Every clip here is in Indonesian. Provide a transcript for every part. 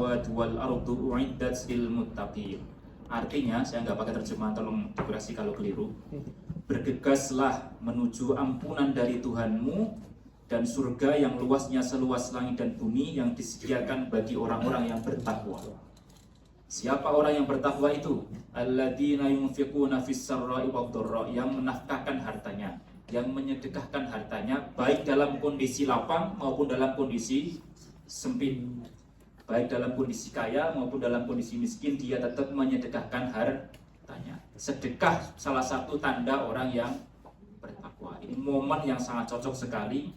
samawati wal ardu uiddat lil muttaqin. Artinya, saya nggak pakai terjemahan, tolong dikoreksi kalau keliru. Bergegaslah menuju ampunan dari Tuhanmu dan surga yang luasnya seluas langit dan bumi yang disediakan bagi orang-orang yang bertakwa. Siapa orang yang bertakwa itu? Alladzina yunfiquna fis sarra'i wad dharra, yang menafkahkan hartanya, yang menyedekahkan hartanya baik dalam kondisi lapang maupun dalam kondisi sempit. Baik dalam kondisi kaya maupun dalam kondisi miskin, dia tetap menyedekahkan hartanya. Sedekah salah satu tanda orang yang bertakwa. Ini momen yang sangat cocok sekali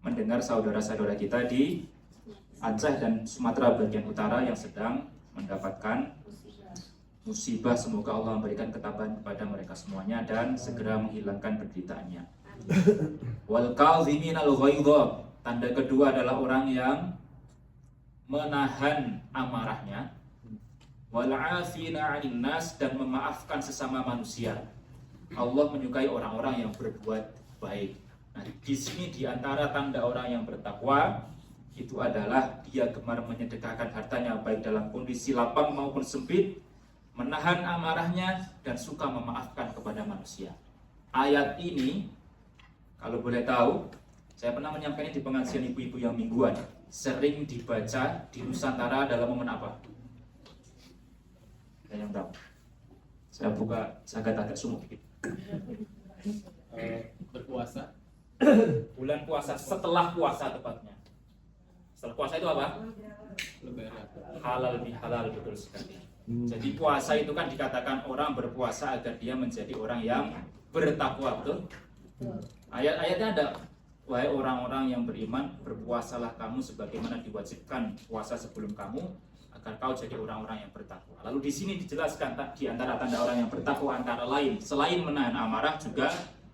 mendengar saudara-saudara kita di Aceh dan Sumatera bagian utara yang sedang mendapatkan musibah. Semoga Allah memberikan ketabahan kepada mereka semuanya dan segera menghilangkan penderitaannya. Wal kaziminal ghaidha, tanda kedua adalah orang yang menahan amarahnya. Wal 'afina 'anil nas, dan memaafkan sesama manusia. Allah menyukai orang-orang yang berbuat baik. Nah, di sini di antara tanda orang yang bertakwa itu adalah dia gemar menyedekahkan hartanya baik dalam kondisi lapang maupun sempit, menahan amarahnya dan suka memaafkan kepada manusia. Ayat ini kalau boleh tahu, saya pernah menyampaikannya di pengajian ibu-ibu yang mingguan, sering dibaca di Nusantara dalam momen apa? Saya yang tahu. Saya buka jagat agak sumuk dikit. Berpuasa. Bulan puasa, setelah puasa tepatnya. Setelah puasa itu apa? Lebaran. Halal bihalal, betul sekali. Jadi puasa itu kan dikatakan orang berpuasa agar dia menjadi orang yang bertakwa, betul? Ayat-ayatnya ada, wahai orang-orang yang beriman, berpuasalah kamu sebagaimana diwajibkan puasa sebelum kamu, agar kau jadi orang-orang yang bertakwa. Lalu di sini dijelaskan di antara tanda orang yang bertakwa antara lain, selain menahan amarah juga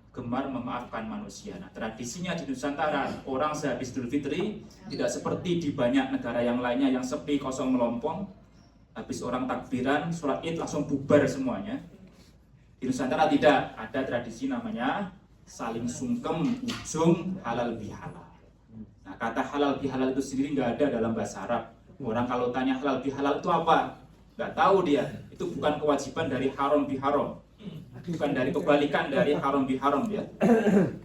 gemar memaafkan manusia. Nah, tradisinya di Nusantara, orang sehabis Idul Fitri tidak seperti di banyak negara yang lainnya yang sepi, kosong, melompong. Habis orang takbiran, sholat id langsung bubar semuanya. Di Nusantara tidak, ada tradisi namanya saling sungkem ujung halal bihalal. Nah, kata halal bihalal itu sendiri nggak ada dalam bahasa Arab. Orang kalau tanya halal bihalal itu apa? Nggak tahu dia. Itu bukan kewajiban dari haram biharam. Bukan dari kebalikan dari haram biharam ya.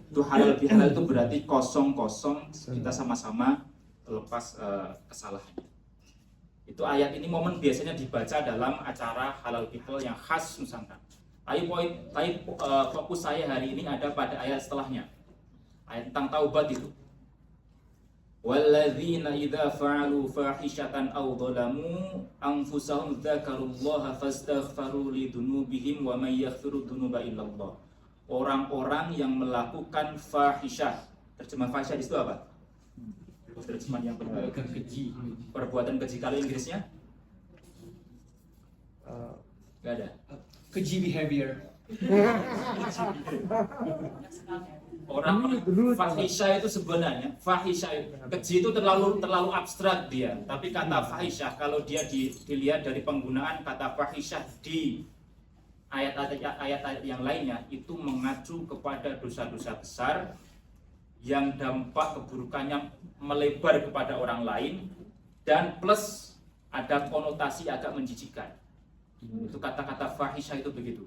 Itu halal bihalal itu berarti kosong-kosong, kita sama-sama lepas kesalahan. Itu ayat ini momen biasanya dibaca dalam acara halal bihalal yang khas Nusantara. Tapi fokus saya hari ini ada pada ayat setelahnya. Ayat tentang taubat itu. Walladzina idza fa'alu fahishatan aw dhalamu anfusahum dzakarullaha fastaghfaru lidunubihim wa may yaghfiru dzunuba illallah. Orang-orang yang melakukan fahisyah. Terjemahan fahisyah di situ apa? Terjemahan yang benar. Keji. Perbuatan keji, kalau Inggrisnya? Enggak ada. Keji behavior. Orang fahisyah itu sebenarnya keji itu terlalu abstrak dia. Tapi kata fahisyah kalau dia dilihat dari penggunaan kata fahisyah di ayat-ayat yang lainnya itu mengacu kepada dosa-dosa besar yang dampak keburukannya melebar kepada orang lain dan plus ada konotasi agak menjijikkan. Itu kata-kata fahisyah itu begitu.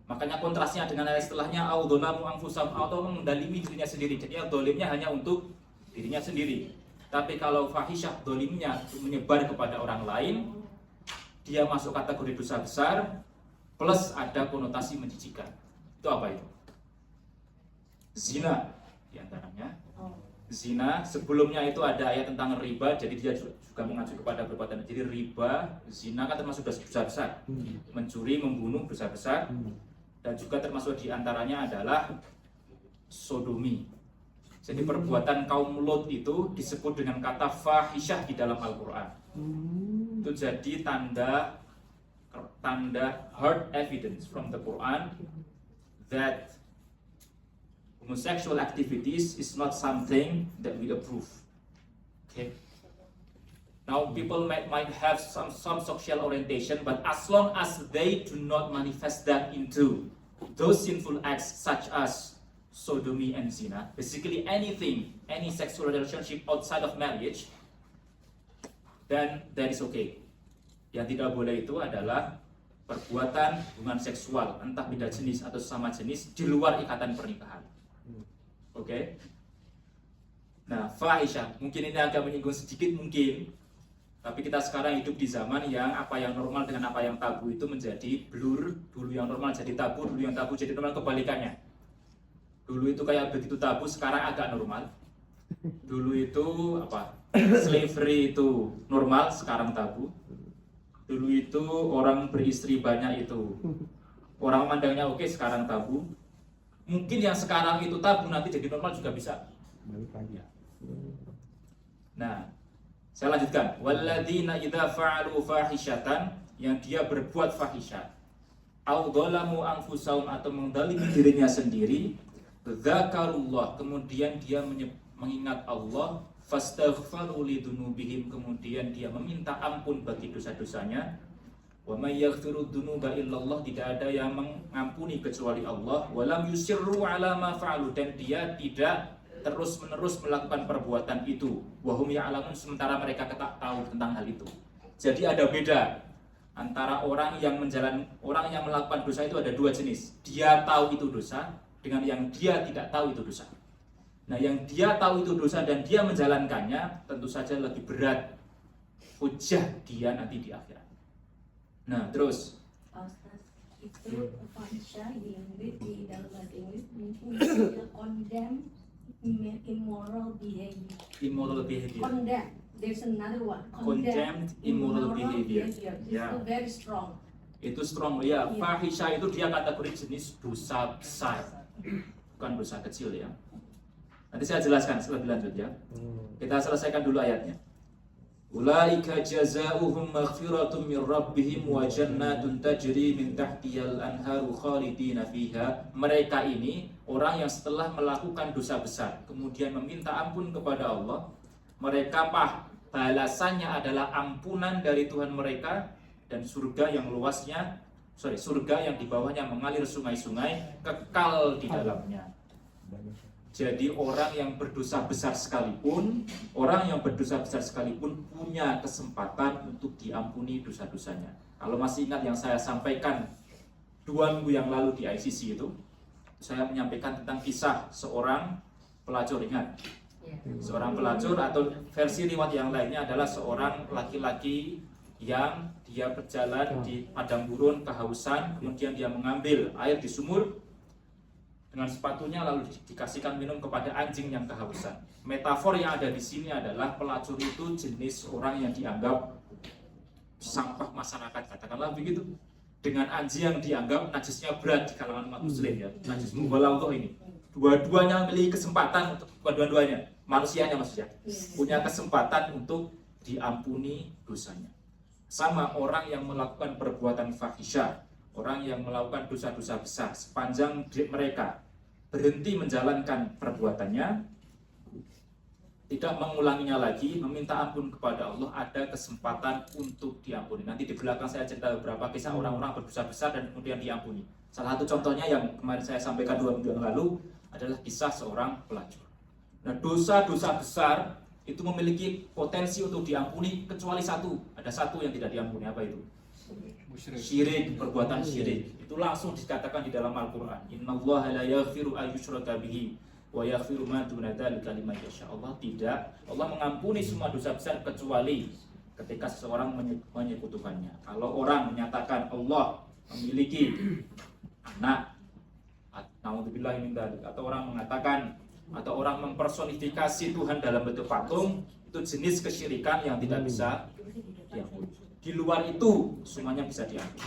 Makanya kontrasnya dengan ayat setelahnya audolamu anfusahum, atau mendalimi dirinya sendiri. Jadi dolimnya hanya untuk dirinya sendiri. Tapi kalau fahisyah dolimnya menyebar kepada orang lain, dia masuk kategori dosa besar plus ada konotasi menjijikkan. Itu apa itu? Zina diantaranya. Zina, sebelumnya itu ada ayat tentang riba, jadi dia juga mengacu kepada perbuatan. Jadi riba, zina kan termasuk dosa besar. Mencuri, membunuh dosa besar. Dan juga termasuk diantaranya adalah sodomi. Jadi perbuatan kaum Lot itu disebut dengan kata fahisyah di dalam Al-Quran. Itu jadi tanda hard evidence from the Quran that homosexual activities is not something that we approve. Okay. Now people might have some sexual orientation, but as long as they do not manifest that into those sinful acts such as sodomy and zina, basically any sexual relationship outside of marriage, dan that is okay. Yang tidak boleh itu adalah perbuatan hubungan seksual entah beda jenis atau sesama jenis di luar ikatan pernikahan. Oke. Nah, fahisyah mungkin ini agak menyinggung sedikit mungkin, tapi kita sekarang hidup di zaman yang apa yang normal dengan apa yang tabu itu menjadi blur. Dulu yang normal jadi tabu, dulu yang tabu jadi normal, kebalikannya. Dulu itu kayak begitu tabu, sekarang agak normal. Dulu itu apa? Slavery itu normal, sekarang tabu. Dulu itu orang beristri banyak itu orang memandangnya oke, sekarang tabu. Mungkin yang sekarang itu tabu nanti jadi normal juga bisa. Nah, saya lanjutkan. Walladzina idza fa'alu fahisyatan, yang dia berbuat fahisyah, au dzalamu anfusahum, atau mendalimi dirinya sendiri, dzakarullah, kemudian dia mengingat Allah, fastaghfaru lidzunubihim, kemudian dia meminta ampun bagi dosa-dosanya. Wa may yaghfiru dzunuba illallah, tidak ada yang mengampuni kecuali Allah. Walam yusirru ala ma fa'alu, dan dia tidak terus-menerus melakukan perbuatan itu. Wahum ya'lamun, sementara mereka tak tahu tentang hal itu. Jadi ada beda antara orang yang melakukan dosa itu, ada dua jenis. Dia tahu itu dosa dengan yang dia tidak tahu itu dosa. Nah, yang dia tahu itu dosa dan dia menjalankannya tentu saja lebih berat hujah dia nanti di akhirat. Nah, terus Ustaz, itu fahisyah yang di dalam bahasa Inggris mungkin bisa condemn immoral behavior. Immoral behavior. Condemn. There's another one. Condemned immoral behavior. It's Ya. very strong. Itu strong ya. Fahisyah itu dia kategori jenis dosa besar, bukan dosa kecil ya. Nanti saya jelaskan lebih lanjut ya. Kita selesaikan dulu ayatnya. Ulaika jazaohum maghfiratun min rabbihim wa jannatun tajri min tahtihal anharu khalidina fiha. Mereka ini orang yang setelah melakukan dosa besar kemudian meminta ampun kepada Allah, mereka balasannya adalah ampunan dari Tuhan mereka dan surga yang luasnya, surga yang di bawahnya mengalir sungai-sungai kekal di dalamnya. Jadi orang yang berdosa besar sekalipun punya kesempatan untuk diampuni dosa-dosanya. Kalau masih ingat yang saya sampaikan 2 minggu yang lalu di ICC itu, saya menyampaikan tentang kisah seorang pelacur, ingat? Seorang pelacur, atau versi riwayat yang lainnya adalah seorang laki-laki yang dia berjalan di padang gurun kehausan, kemudian dia mengambil air di sumur dengan sepatunya lalu dikasihkan minum kepada anjing yang kehausan. Metafor yang ada di sini adalah pelacur itu jenis orang yang dianggap sampah masyarakat, katakanlah begitu. Dengan anjing yang dianggap najisnya berat di kalangan umat muslim ya, najis mughalladhah ini. Dua-duanya memiliki kesempatan untuk, dua-duanya manusianya punya kesempatan untuk diampuni dosanya. Sama orang yang melakukan perbuatan fahisyah, orang yang melakukan dosa-dosa besar, sepanjang mereka berhenti menjalankan perbuatannya, tidak mengulanginya lagi, meminta ampun kepada Allah, ada kesempatan untuk diampuni. Nanti di belakang saya cerita beberapa kisah orang-orang berdosa besar dan kemudian diampuni. Salah satu contohnya yang kemarin saya sampaikan 2 minggu yang lalu adalah kisah seorang pelacur. Nah, dosa-dosa besar itu memiliki potensi untuk diampuni kecuali satu. Ada satu yang tidak diampuni, apa itu? Syirik, perbuatan syirik. Itu langsung dikatakan di dalam Al-Qur'an. Innallaha la yaghfiru an yushraka bihi wa yaghfiru ma duna dzalika liman yasha. Allah mengampuni semua dosa besar kecuali ketika seseorang menyekutukannya. Kalau orang menyatakan Allah memiliki anak, naudzubillah min dzalik, atau orang mengatakan atau orang mempersonifikasi Tuhan dalam bentuk patung, itu jenis kesyirikan yang tidak bisa diampuni. Di luar itu semuanya bisa diampuni.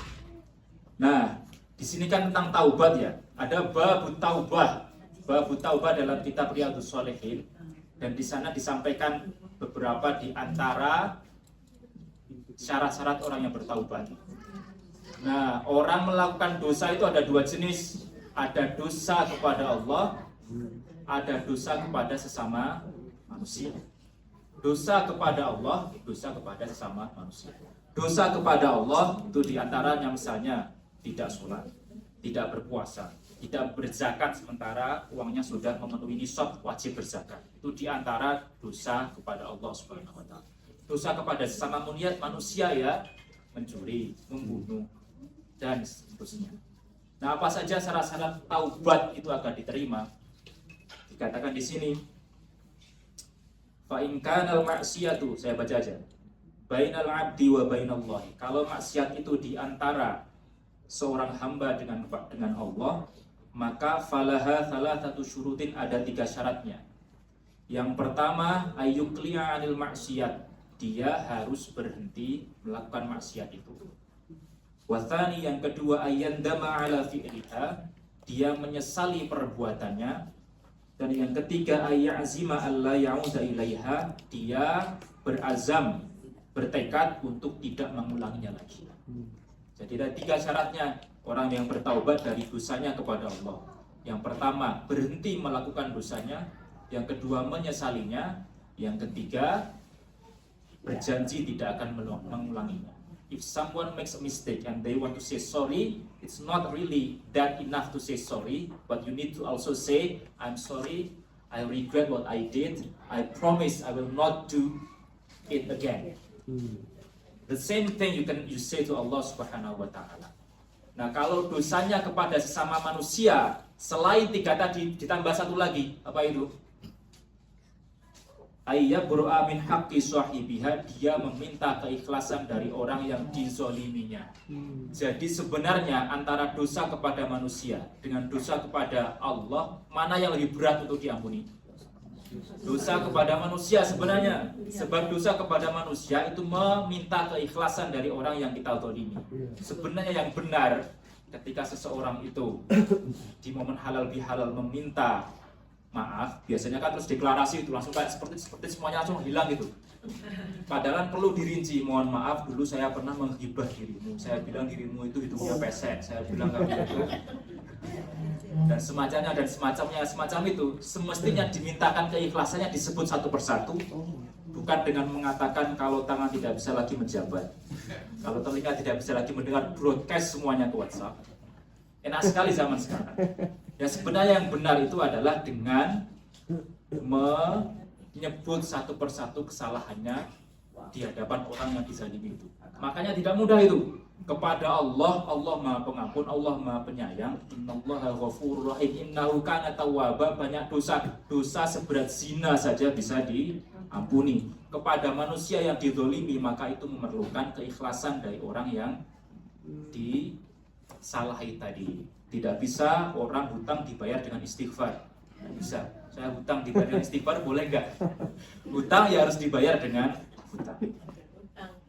Nah, di sini kan tentang taubat ya. Ada babut taubah dalam kitab Riyadhus Shalihin, dan di sana disampaikan beberapa di antara syarat-syarat orang yang bertaubat. Nah, orang melakukan dosa itu ada 2 jenis. Ada dosa kepada Allah, ada dosa kepada sesama manusia. Dosa kepada Allah, dosa kepada sesama manusia. Dosa kepada Allah itu diantaranya misalnya tidak sholat, tidak berpuasa, tidak berzakat sementara uangnya sudah memenuhi nisab wajib berzakat. Itu diantara dosa kepada Allah Subhanahu wa Ta'ala. dosa kepada sesama manusia ya mencuri, membunuh, dan seterusnya. Nah, apa saja syarat-syarat taubat itu akan diterima? Dikatakan di sini, fa in kana al-ma'siyatu, saya baca aja. Bainal 'abdi wa bainallahi. Kalau maksiat itu di antara seorang hamba dengan Allah, maka falaha thalathatu syurutin, ada 3 syaratnya. Yang pertama, ayyukli'a 'anil maksiat. Dia harus berhenti melakukan maksiat itu. Wathani, yang kedua, ayyandama 'ala fi'liha. Dia menyesali perbuatannya. Dan yang ketiga, ayyazima alla ya'uda ilaiha. Dia berazam, bertekad untuk tidak mengulanginya lagi. Jadi ada 3 syaratnya orang yang bertaubat dari dosanya kepada Allah. Yang pertama, berhenti melakukan dosanya. Yang kedua, menyesalinya. Yang ketiga, berjanji tidak akan mengulanginya. If someone makes a mistake and they want to say sorry, it's not really that enough to say sorry, but you need to also say, I'm sorry, I regret what I did, I promise I will not do it again. The same thing you say to Allah Subhanahu wa ta'ala. Nah, kalau dosanya kepada sesama manusia selain 3 tadi ditambah 1 lagi, apa itu? Ayyabru'a min haqqi sahibiha, dia meminta keikhlasan dari orang yang dizoliminya. Jadi sebenarnya antara dosa kepada manusia dengan dosa kepada Allah, mana yang lebih berat untuk diampuni? Dosa kepada manusia sebenarnya. Sebab dosa kepada manusia itu meminta keikhlasan dari orang yang kita zolimi. Sebenarnya yang benar ketika seseorang itu di momen halal bihalal meminta maaf, biasanya kan terus deklarasi itu langsung kayak seperti semuanya langsung hilang gitu. Padahal perlu dirinci, mohon maaf dulu saya pernah menghibah dirimu, saya bilang dirimu itu hidungnya pesek, saya bilang kamu itu, dan semacamnya semacam itu. Semestinya dimintakan keikhlasannya, disebut satu persatu, bukan dengan mengatakan kalau tangan tidak bisa lagi menjabat, kalau telinga tidak bisa lagi mendengar broadcast semuanya ke WhatsApp. Enak sekali zaman sekarang. Ya, sebenarnya yang benar itu adalah dengan menyebut satu persatu kesalahannya di hadapan orang yang dizalimi itu. Makanya tidak mudah itu. Kepada Allah, Allah Maha Pengampun, Allah Maha Penyayang. Innallaha ghafurur rahim, innahu kana tawwaba. Banyak dosa seberat zina saja bisa diampuni. Kepada manusia yang dizalimi, maka itu memerlukan keikhlasan dari orang yang disalahi tadi. Tidak bisa orang hutang dibayar dengan istighfar. Tidak bisa. Saya hutang dibayar dengan istighfar, boleh nggak? Hutang ya harus dibayar dengan hutang.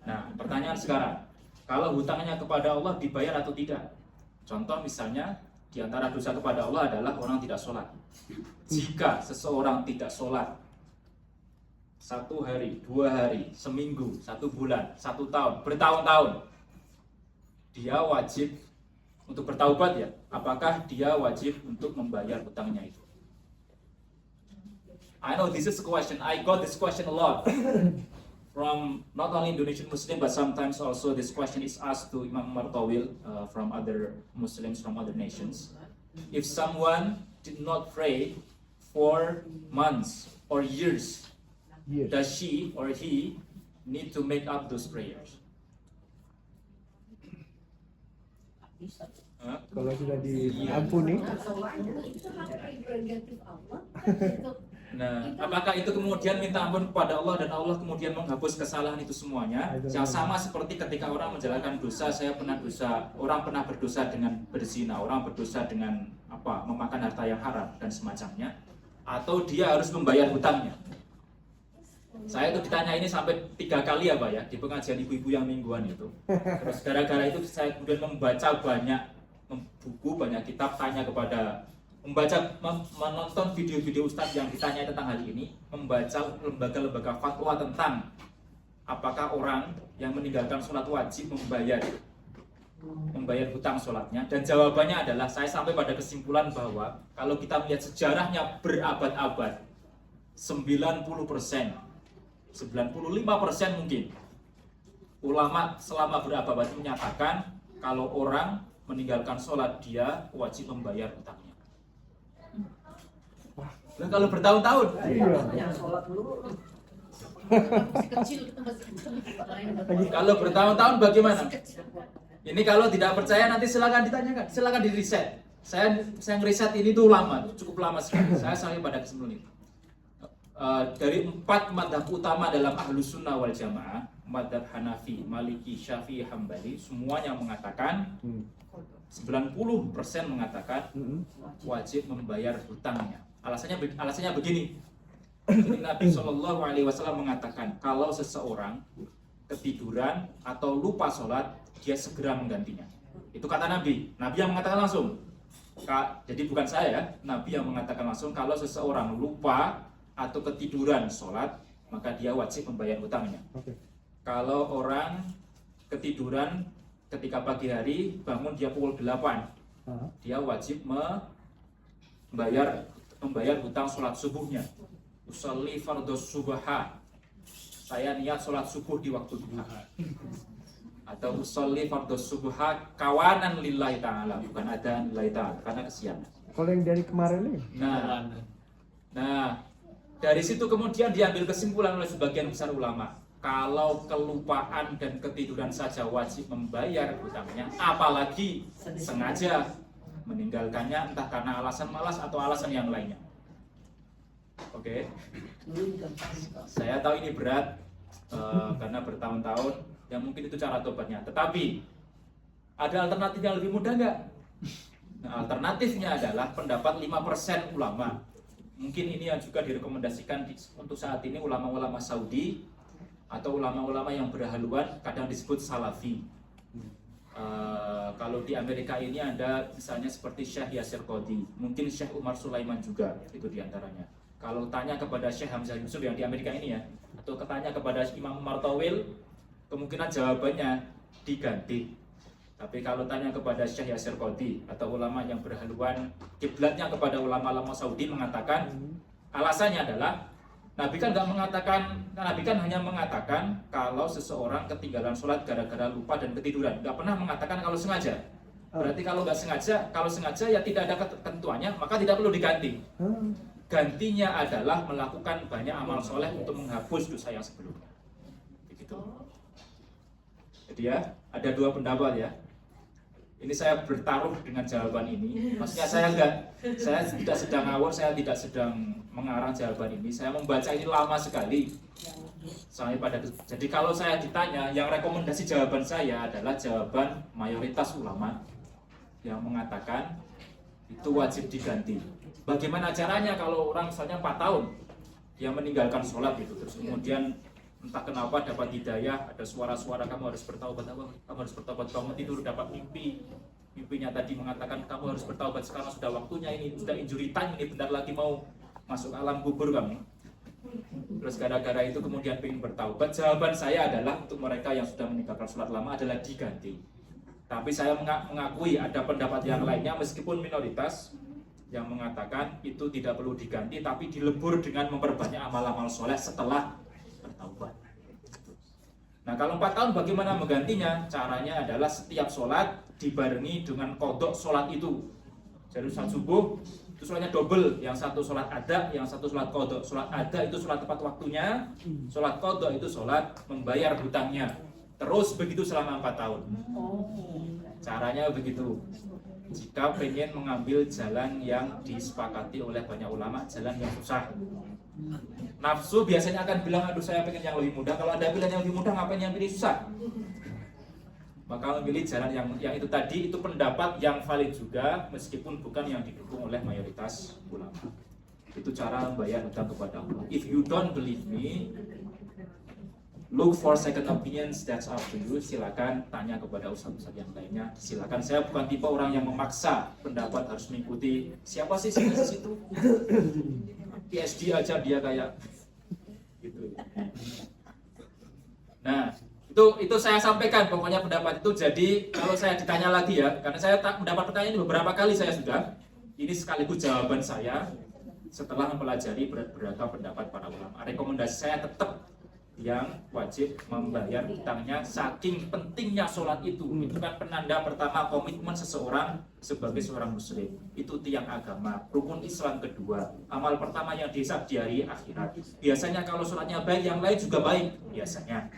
Nah, pertanyaan sekarang, kalau hutangnya kepada Allah dibayar atau tidak? Contoh misalnya, di antara dosa kepada Allah adalah orang tidak sholat. Jika seseorang tidak sholat 1 hari, 2 hari, seminggu, 1 bulan, 1 tahun, bertahun-tahun, dia wajib untuk bertaubat ya. Apakah dia wajib untuk membayar hutangnya itu? I know this is a question. I got this question a lot from not only Indonesian Muslim, but sometimes also this question is asked to Imam Martawil from other Muslims from other nations. If someone did not pray for months or years, does she or he need to make up those prayers? Kalau sudah diampuni, Itu hak prerogatif Allah. Nah, apakah itu kemudian minta ampun kepada Allah dan Allah kemudian menghapus kesalahan itu semuanya? Yang sama seperti ketika orang menjalankan dosa, saya pernah dosa, orang pernah berdosa dengan berzina, orang berdosa dengan memakan harta yang haram dan semacamnya, atau dia harus membayar hutangnya. Saya itu ditanya ini sampai 3 kali ya Pak ya, di pengajian ibu-ibu yang mingguan itu. Terus gara-gara itu saya kemudian membaca banyak buku, banyak kitab, menonton video-video Ustadz yang ditanya tentang hal ini, membaca lembaga-lembaga fatwa tentang apakah orang yang meninggalkan sholat wajib membayar hutang sholatnya. Dan jawabannya adalah, saya sampai pada kesimpulan bahwa kalau kita melihat sejarahnya berabad-abad, 90%, 95% mungkin ulama selama berabad-abad menyatakan kalau orang meninggalkan sholat dia wajib membayar hutangnya. Nah, kalau bertahun-tahun, Masih kecil, kita masih kecil. Kalau bertahun-tahun bagaimana? Ini kalau tidak percaya nanti silakan ditanyakan, silakan di riset. Saya ngeriset ini tuh lama, cukup lama sekali. Saya sampai pada kesimpulan itu. Dari 4 madhab utama dalam Ahlus Sunnah wal Jamaah, madhab Hanafi, Maliki, Syafi'i, Hambali, semuanya mengatakan 90% mengatakan wajib membayar hutangnya. Alasannya begini. Jadi Nabi Shallallahu Alaihi Wasallam mengatakan kalau seseorang ketiduran atau lupa sholat, dia segera menggantinya. Itu kata Nabi. Nabi yang mengatakan langsung. Jadi bukan saya ya. Nabi yang mengatakan langsung kalau seseorang lupa atau ketiduran sholat, maka dia wajib membayar hutangnya. Kalau orang ketiduran ketika pagi hari, bangun dia pukul 8, dia wajib membayar hutang sholat subuhnya. Usolli fardhos subha, saya niat sholat subuh di waktu duha. Atau usolli fardhos subha kawanan lillahi ta'ala, bukan adzan lillahi ta'ala, karena kesiangan. Kalau yang dari kemarin nih, Nah, dari situ kemudian diambil kesimpulan oleh sebagian besar ulama, kalau kelupaan dan ketiduran saja wajib membayar hutangnya, apalagi sengaja meninggalkannya entah karena alasan malas atau alasan yang lainnya. Oke. Saya tahu ini berat karena bertahun-tahun, yang mungkin itu cara tobatnya. Tetapi ada alternatif yang lebih mudah nggak? Nah, alternatifnya adalah pendapat 5% ulama. Mungkin ini yang juga direkomendasikan untuk saat ini ulama-ulama Saudi atau ulama-ulama yang berhaluan, kadang disebut Salafi. Kalau di Amerika ini ada misalnya seperti Syekh Yasir Qadhi, mungkin Syekh Umar Sulaiman juga, itu diantaranya. Kalau tanya kepada Syekh Hamzah Yusuf yang di Amerika ini ya, atau tanya kepada Imam Umar Tawil, kemungkinan jawabannya diganti. Tapi kalau tanya kepada Syekh Yasir Qadhi atau ulama yang berhaluan, kiblatnya kepada ulama-ulama Saudi mengatakan, alasannya adalah Nabi kan hanya mengatakan kalau seseorang ketinggalan sholat gara-gara lupa dan ketiduran, nggak pernah mengatakan kalau sengaja. Berarti kalau sengaja ya tidak ada ketentuannya, maka tidak perlu diganti. Gantinya adalah melakukan banyak amal soleh untuk menghapus dosa yang sebelumnya. Begitu. Jadi ya, ada 2 pendapat ya. Ini saya bertaruh dengan jawaban ini. Maksudnya saya tidak sedang ngawur, saya tidak sedang mengarang jawaban ini. Saya membaca ini lama sekali. Jadi kalau saya ditanya, yang rekomendasi jawaban saya adalah jawaban mayoritas ulama yang mengatakan itu wajib diganti. Bagaimana caranya kalau orang misalnya 4 tahun dia meninggalkan sholat itu, terus kemudian entah kenapa dapat hidayah, ada suara-suara kamu harus bertaubat, bangun tidur dapat mimpinya tadi mengatakan kamu harus bertaubat, sekarang sudah waktunya, ini sudah injury time, ini bentar lagi mau masuk alam kubur kamu. Terus gara-gara itu kemudian ingin bertaubat, jawaban saya adalah untuk mereka yang sudah meninggalkan sholat lama adalah diganti. Tapi saya mengakui ada pendapat yang lainnya meskipun minoritas yang mengatakan itu tidak perlu diganti, tapi dilebur dengan memperbanyak amal-amal soleh setelah bertaubat. Nah, kalau 4 tahun bagaimana menggantinya? Caranya adalah setiap sholat dibarengi dengan qodok sholat itu. Jadi sholat subuh itu sholatnya double, yang satu sholat ada, yang satu sholat qodok. Sholat ada itu sholat tepat waktunya, sholat qodok itu sholat membayar hutangnya. Terus begitu selama 4 tahun. Caranya begitu. Jika pengen mengambil jalan yang disepakati oleh banyak ulama, jalan yang susah. Nafsu biasanya akan bilang, aduh saya pengen yang lebih mudah. Kalau Anda bilang yang lebih mudah, ngapain yang pilih susah? Maka memilih jalan yang itu tadi, itu pendapat yang valid juga, meskipun bukan yang didukung oleh mayoritas ulama. Itu cara membayar hutang kepada Allah. If you don't believe me, look for second opinions, that's up to you. Silakan tanya kepada ustaz-ustaz yang lainnya. Silakan, saya bukan tipe orang yang memaksa pendapat harus mengikuti siapa sih situ. PhD aja dia kayak gitu. Nah, itu saya sampaikan pokoknya pendapat itu. Jadi kalau saya ditanya lagi ya, karena saya mendapat pertanyaan ini beberapa kali saya sudah. Ini sekaligus jawaban saya setelah mempelajari beragam pendapat para ulama. Rekomendasi saya tetap yang wajib membayar hutangnya. Saking pentingnya sholat itu kan penanda pertama komitmen seseorang sebagai seorang muslim. Itu tiang agama, rukun Islam kedua, amal pertama yang dihisab di hari akhirat. Biasanya kalau sholatnya baik, yang lain juga baik biasanya.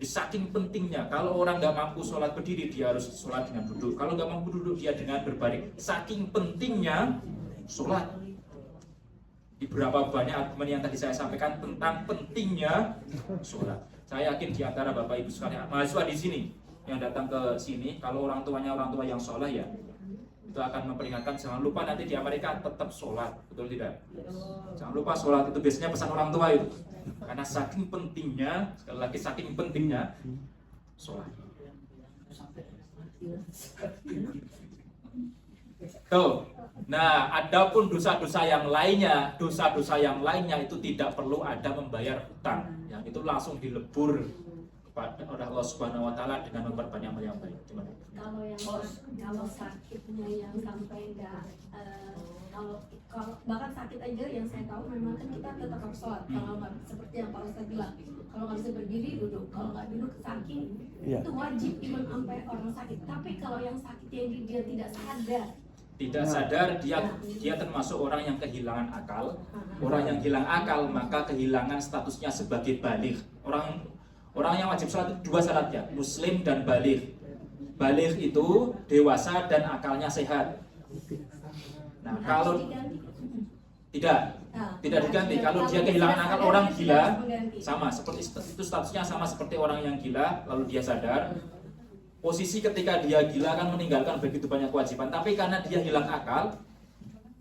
Jadi saking pentingnya, kalau orang nggak mampu sholat berdiri, dia harus sholat dengan duduk. Kalau nggak mampu duduk, dia dengan berbaring. Saking pentingnya sholat. Di beberapa banyak argumen yang tadi saya sampaikan tentang pentingnya sholat. Saya yakin di antara Bapak Ibu sekalian, mahasiswa di sini yang datang ke sini, kalau orang tuanya orang tua yang sholat ya, itu akan memperingatkan jangan lupa nanti di Amerika tetap sholat, betul tidak? Jangan lupa sholat, itu biasanya pesan orang tua itu. Karena saking pentingnya, sekali lagi saking pentingnya sholat. Tuh. Nah, adapun dosa-dosa yang lainnya itu tidak perlu ada membayar hutang. Yang itu langsung dilebur kepada Allah Subhanahu wa taala dengan memperbanyak amal yang baik. Gimana? Kalau sakitnya yang sampai enggak kalau bahkan sakit aja yang saya tahu memang kan kita tetap harus sholat. Kalau nggak seperti yang Pak Ustadz bilang, kalau nggak bisa berdiri duduk, kalau nggak duduk saking itu wajib even sampai orang sakit. Tapi kalau yang sakitnya dia tidak sadar, dia termasuk orang yang kehilangan akal. Orang yang hilang akal maka kehilangan statusnya sebagai baligh. Orang yang wajib sholat itu dua syaratnya, muslim dan baligh. Baligh itu dewasa dan akalnya sehat. Nah, kalau tidak diganti. Kalau dia kehilangan akal, orang gila sama seperti itu, statusnya sama seperti orang yang gila lalu dia sadar. Posisi ketika dia gila kan meninggalkan begitu banyak kewajiban, tapi karena dia hilang akal,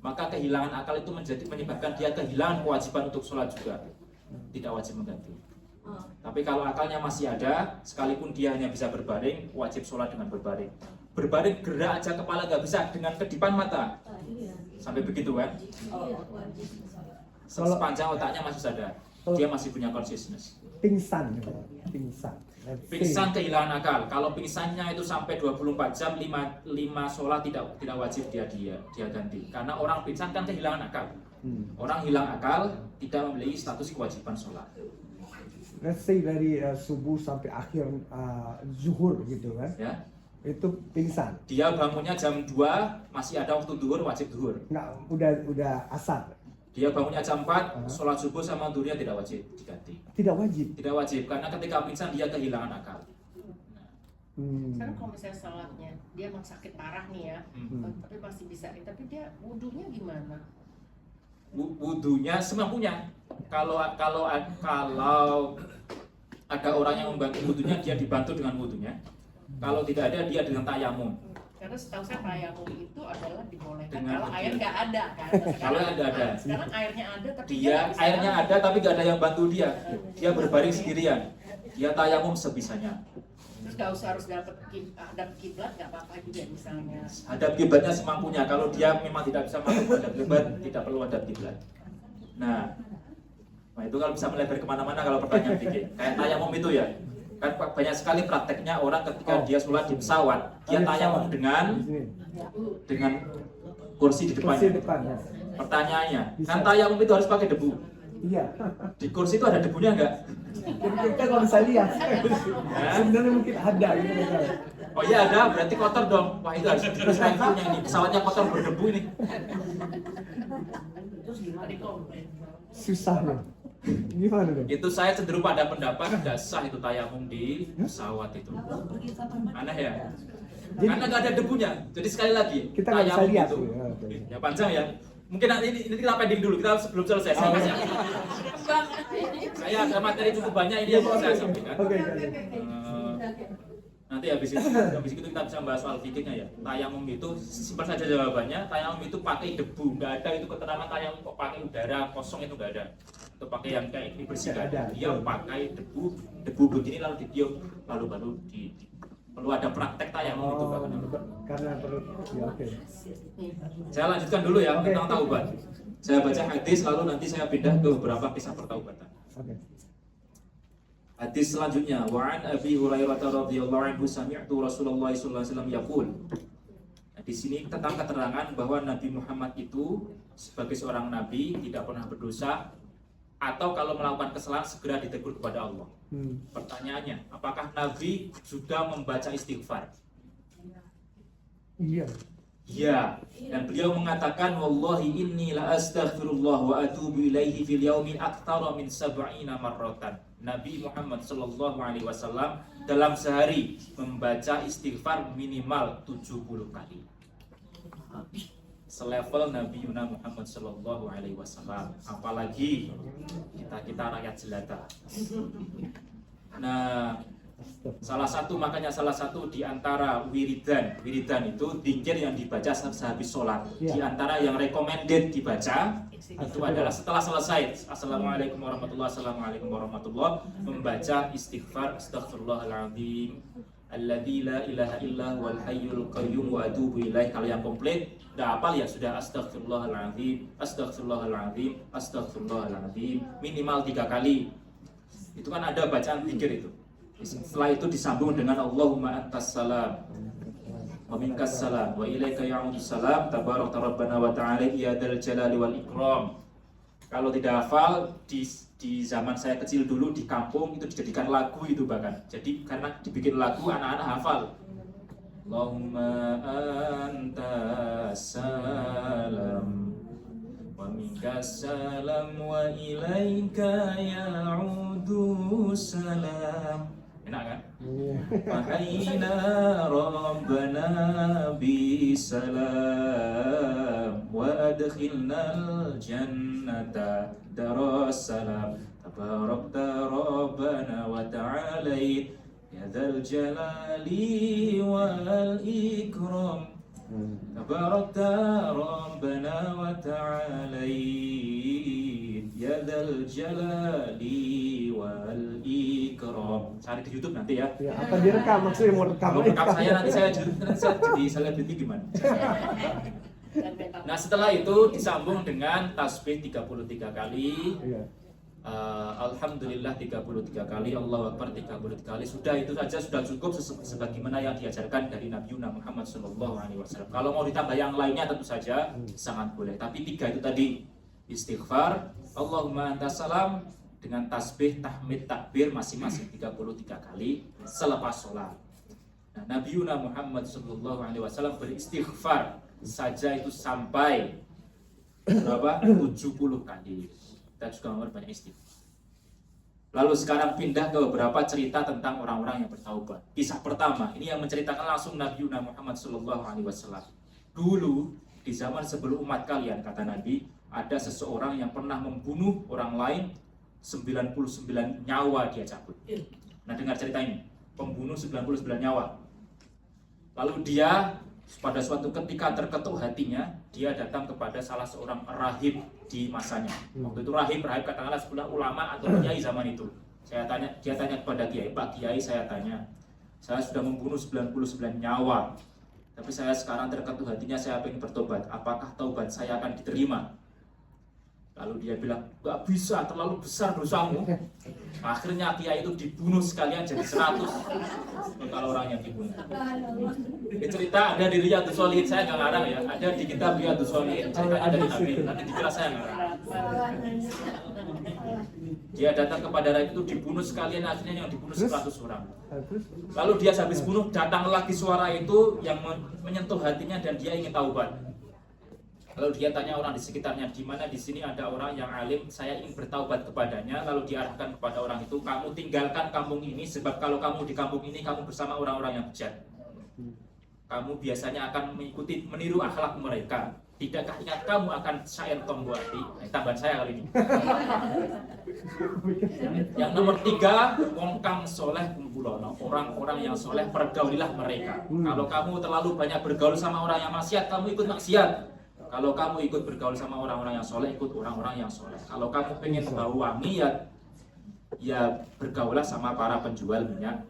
maka kehilangan akal itu menyebabkan dia kehilangan kewajiban untuk sholat juga, tidak wajib mengganti. Tapi kalau akalnya masih ada, sekalipun dia hanya bisa berbaring, wajib sholat dengan berbaring. Berbaring gerak aja kepala nggak bisa, dengan kedipan mata, sampai begitu kan? Sepanjang otaknya masih sadar, dia masih punya consciousness. Pingsan. Pingsan kehilangan akal. Kalau pingsannya itu sampai 24 jam, 5 sholat tidak wajib dia ganti. Karena orang pingsan kan kehilangan akal. Orang hilang akal tidak memiliki status kewajiban sholat. Let's say dari subuh sampai akhir zuhur gitu kan? Ya. Itu pingsan. Dia bangunnya jam 2, masih ada waktu zuhur, wajib zuhur. Nggak, udah asar. Dia bangunnya jam 4, sholat subuh sama duhurnya tidak wajib diganti. Tidak wajib. Tidak wajib, karena ketika pingsan dia kehilangan akal. Sekarang kalau misalnya sholatnya, dia emang sakit parah nih ya, tapi masih bisa, tapi dia wudunya gimana? Wudunya semampunya. Kalau ada orang yang membantu wudunya, dia dibantu dengan wudunya. Kalau tidak ada, dia dengan tayamum. Karena setahu saya tayamum itu adalah dibolehkan Dengan kalau air nggak ada kan. Kalau ada. Sekarang airnya ada tapi Airnya ada tapi nggak ada yang bantu dia. Dia berbaring sendirian. Dia tayamum sebisanya. Terus nggak usah harus hadap kiblat, nggak apa-apa juga misalnya. Hadap kiblatnya semampunya. Kalau dia memang tidak bisa masuk hadap kiblat, tidak perlu hadap kiblat. Nah itu kalau bisa melebar kemana-mana kalau pertanyaan dikit. Kayak tayamum itu ya. Kan banyak sekali prakteknya orang ketika dia sholat di pesawat, dia tayamum dengan kursi di depannya. Pertanyaannya, kan tayamum itu harus pakai debu. Iya. Di kursi itu ada debunya enggak? Kita kalau bisa lihat, sebenarnya mungkin ada gitu kan. Oh iya ada, berarti kotor dong. Wah itu harus diperiksa punya ini, pesawatnya kotor berdebu ini. Terus gimana dikomplain? Susah nih. Gimana dong? Itu saya cenderung pada pendapat tidak sah itu tayamum di pesawat itu. Aneh ya? Karena nggak ada debunya. Jadi sekali lagi, kita nggak bisa tayamum lihat itu sih. ya panjang ya. Mungkin ini kita pending dulu, kita sebelum selesai. Saya ada materi cukup banyak ini yang mau saya sampaikan. Oke. Nanti habis itu kita bisa bahas soal fikihnya ya. Tayamum itu simpel saja jawabannya. Tayamum itu pakai debu, nggak ada itu keterangan tayamum kok pakai udara kosong, itu nggak ada. Itu pakai yang kayak dibersihkan. Dia pakai debu begini lalu ditiup, lalu baru perlu ada praktek tayamum itu Karena perlu. Ya, oke. Saya lanjutkan dulu ya tentang taubat. Saya baca hadis lalu nanti saya pindah ke beberapa kisah pertaubatan. Oke. Hadis selanjutnya, wa an Abi Hurairah radhiyallahu anhu sami'tu Rasulullah sallallahu alaihi wasallam yaqul. Nah, di sini tentang keterangan bahwa Nabi Muhammad itu sebagai seorang nabi tidak pernah berdosa atau kalau melakukan kesalahan segera ditegur kepada Allah. Hmm. Pertanyaannya, apakah Nabi juga membaca istighfar? Iya. Ya, dan beliau mengatakan wallahi inni la astaghfirullah wa atubu ilaihi fil yaumi aktsara min 70 marratan. Nabi Muhammad sallallahu alaihi wasallam dalam sehari membaca istighfar minimal 70 kali. Selevel Nabi Muhammad sallallahu alaihi wasallam, apalagi kita rakyat jelata. Nah, salah satu di antara wiridan itu dzikir yang dibaca sehabis sholat. Ya. Di antara yang recommended dibaca itu adalah setelah selesai Assalamualaikum warahmatullahi membaca istighfar astaghfirullahaladzim alladzi la ilaha illa huwal hayyul qayyum wa atubu ilaih. Kalau yang komplit udah hafal ya sudah astaghfirullahaladzim minimal 3 kali. Itu kan ada bacaan dzikir itu. Setelah itu disambung dengan Allahumma antas salam wa minkas salam wa ilaika ya'udus salam tabarakta rabbana wa ta'ala ya dzal jalali wal ikram. Kalau tidak hafal, di zaman saya kecil dulu di kampung itu dijadikan lagu itu bahkan. Jadi karena dibikin lagu anak-anak hafal. Allahumma antas salam wa minkas salam wa ilaika ya'udus salam. Enak kan? Wahayna rabbana bisalam wa adkhilnal jannata darussalam tabarakta rabbana wa ta'alait ya dzal jalali wal ikram tabarakta rabbana wa ta'alait ya dzal jalali wal ikram. Cari di YouTube nanti ya. Ya, apa direkam maksudnya mau rekam? Kalau rekam saya nanti saya jadi selebriti gimana? Nah, setelah itu disambung dengan tasbih 33 kali. Iya. Alhamdulillah 33 kali, Allahu Akbar 33 kali. Sudah, itu saja sudah cukup sebagaimana yang diajarkan dari Nabi Muhammad SAW. Kalau mau ditambah yang lainnya tentu saja sangat boleh. Tapi 3 itu tadi, istighfar, Allahumma antas salam, dengan tasbih, tahmid, takbir masing-masing 33 kali selepas sholat. Nah, Nabi Muhammad SAW beristighfar saja itu sampai berapa? 70 kali. Kita juga mau banyak istighfar. Lalu sekarang pindah ke beberapa cerita tentang orang-orang yang bertaubat. Kisah pertama, ini yang menceritakan langsung Nabi Muhammad SAW. Dulu di zaman sebelum umat kalian, kata Nabi, ada seseorang yang pernah membunuh orang lain 99 nyawa dia cabut. Nah, dengar cerita ini, pembunuh 99 nyawa. Lalu dia pada suatu ketika terketuk hatinya, dia datang kepada salah seorang rahib di masanya. Waktu itu rahib katakanlah sebelah ulama atau kiai zaman itu. Dia tanya kepada kiai, Pak Kiai, saya sudah membunuh 99 nyawa. Tapi saya sekarang terketuk hatinya, saya ingin bertobat. Apakah taubat saya akan diterima? Lalu dia bilang, gak bisa, terlalu besar dosamu. Akhirnya kiai itu dibunuh sekalian jadi 100. Kalau orang yang dibunuh. Ini cerita ada di Riyadhus Shalihin, saya nggak ngarang ya. Ada di kitab Riyadhus Shalihin, ceritanya dari Nabi. Nanti dikira saya ngarang. Dia datang kepada rakyat itu dibunuh sekalian, akhirnya yang dibunuh 100 orang. Lalu dia habis bunuh, datang lagi suara itu yang menyentuh hatinya dan dia ingin taubat. Lalu dia tanya orang di sekitarnya, di mana di sini ada orang yang alim, saya ingin bertaubat kepadanya. Lalu diarahkan kepada orang itu, kamu tinggalkan kampung ini, sebab kalau kamu di kampung ini kamu bersama orang-orang yang bejat. Kamu biasanya akan meniru akhlak mereka. Tidakkah ingat kamu akan syair Tomboati? Tambahan saya kali ini. Yang nomor 3, wong kang soleh kumpulono, orang-orang yang soleh pergaulilah mereka. Kalau kamu terlalu banyak bergaul sama orang yang maksiat, kamu ikut maksiat. Kalau kamu ikut bergaul sama orang-orang yang soleh, ikut orang-orang yang soleh. Kalau kamu pengen bau wangi, ya bergaulah sama para penjual minyak.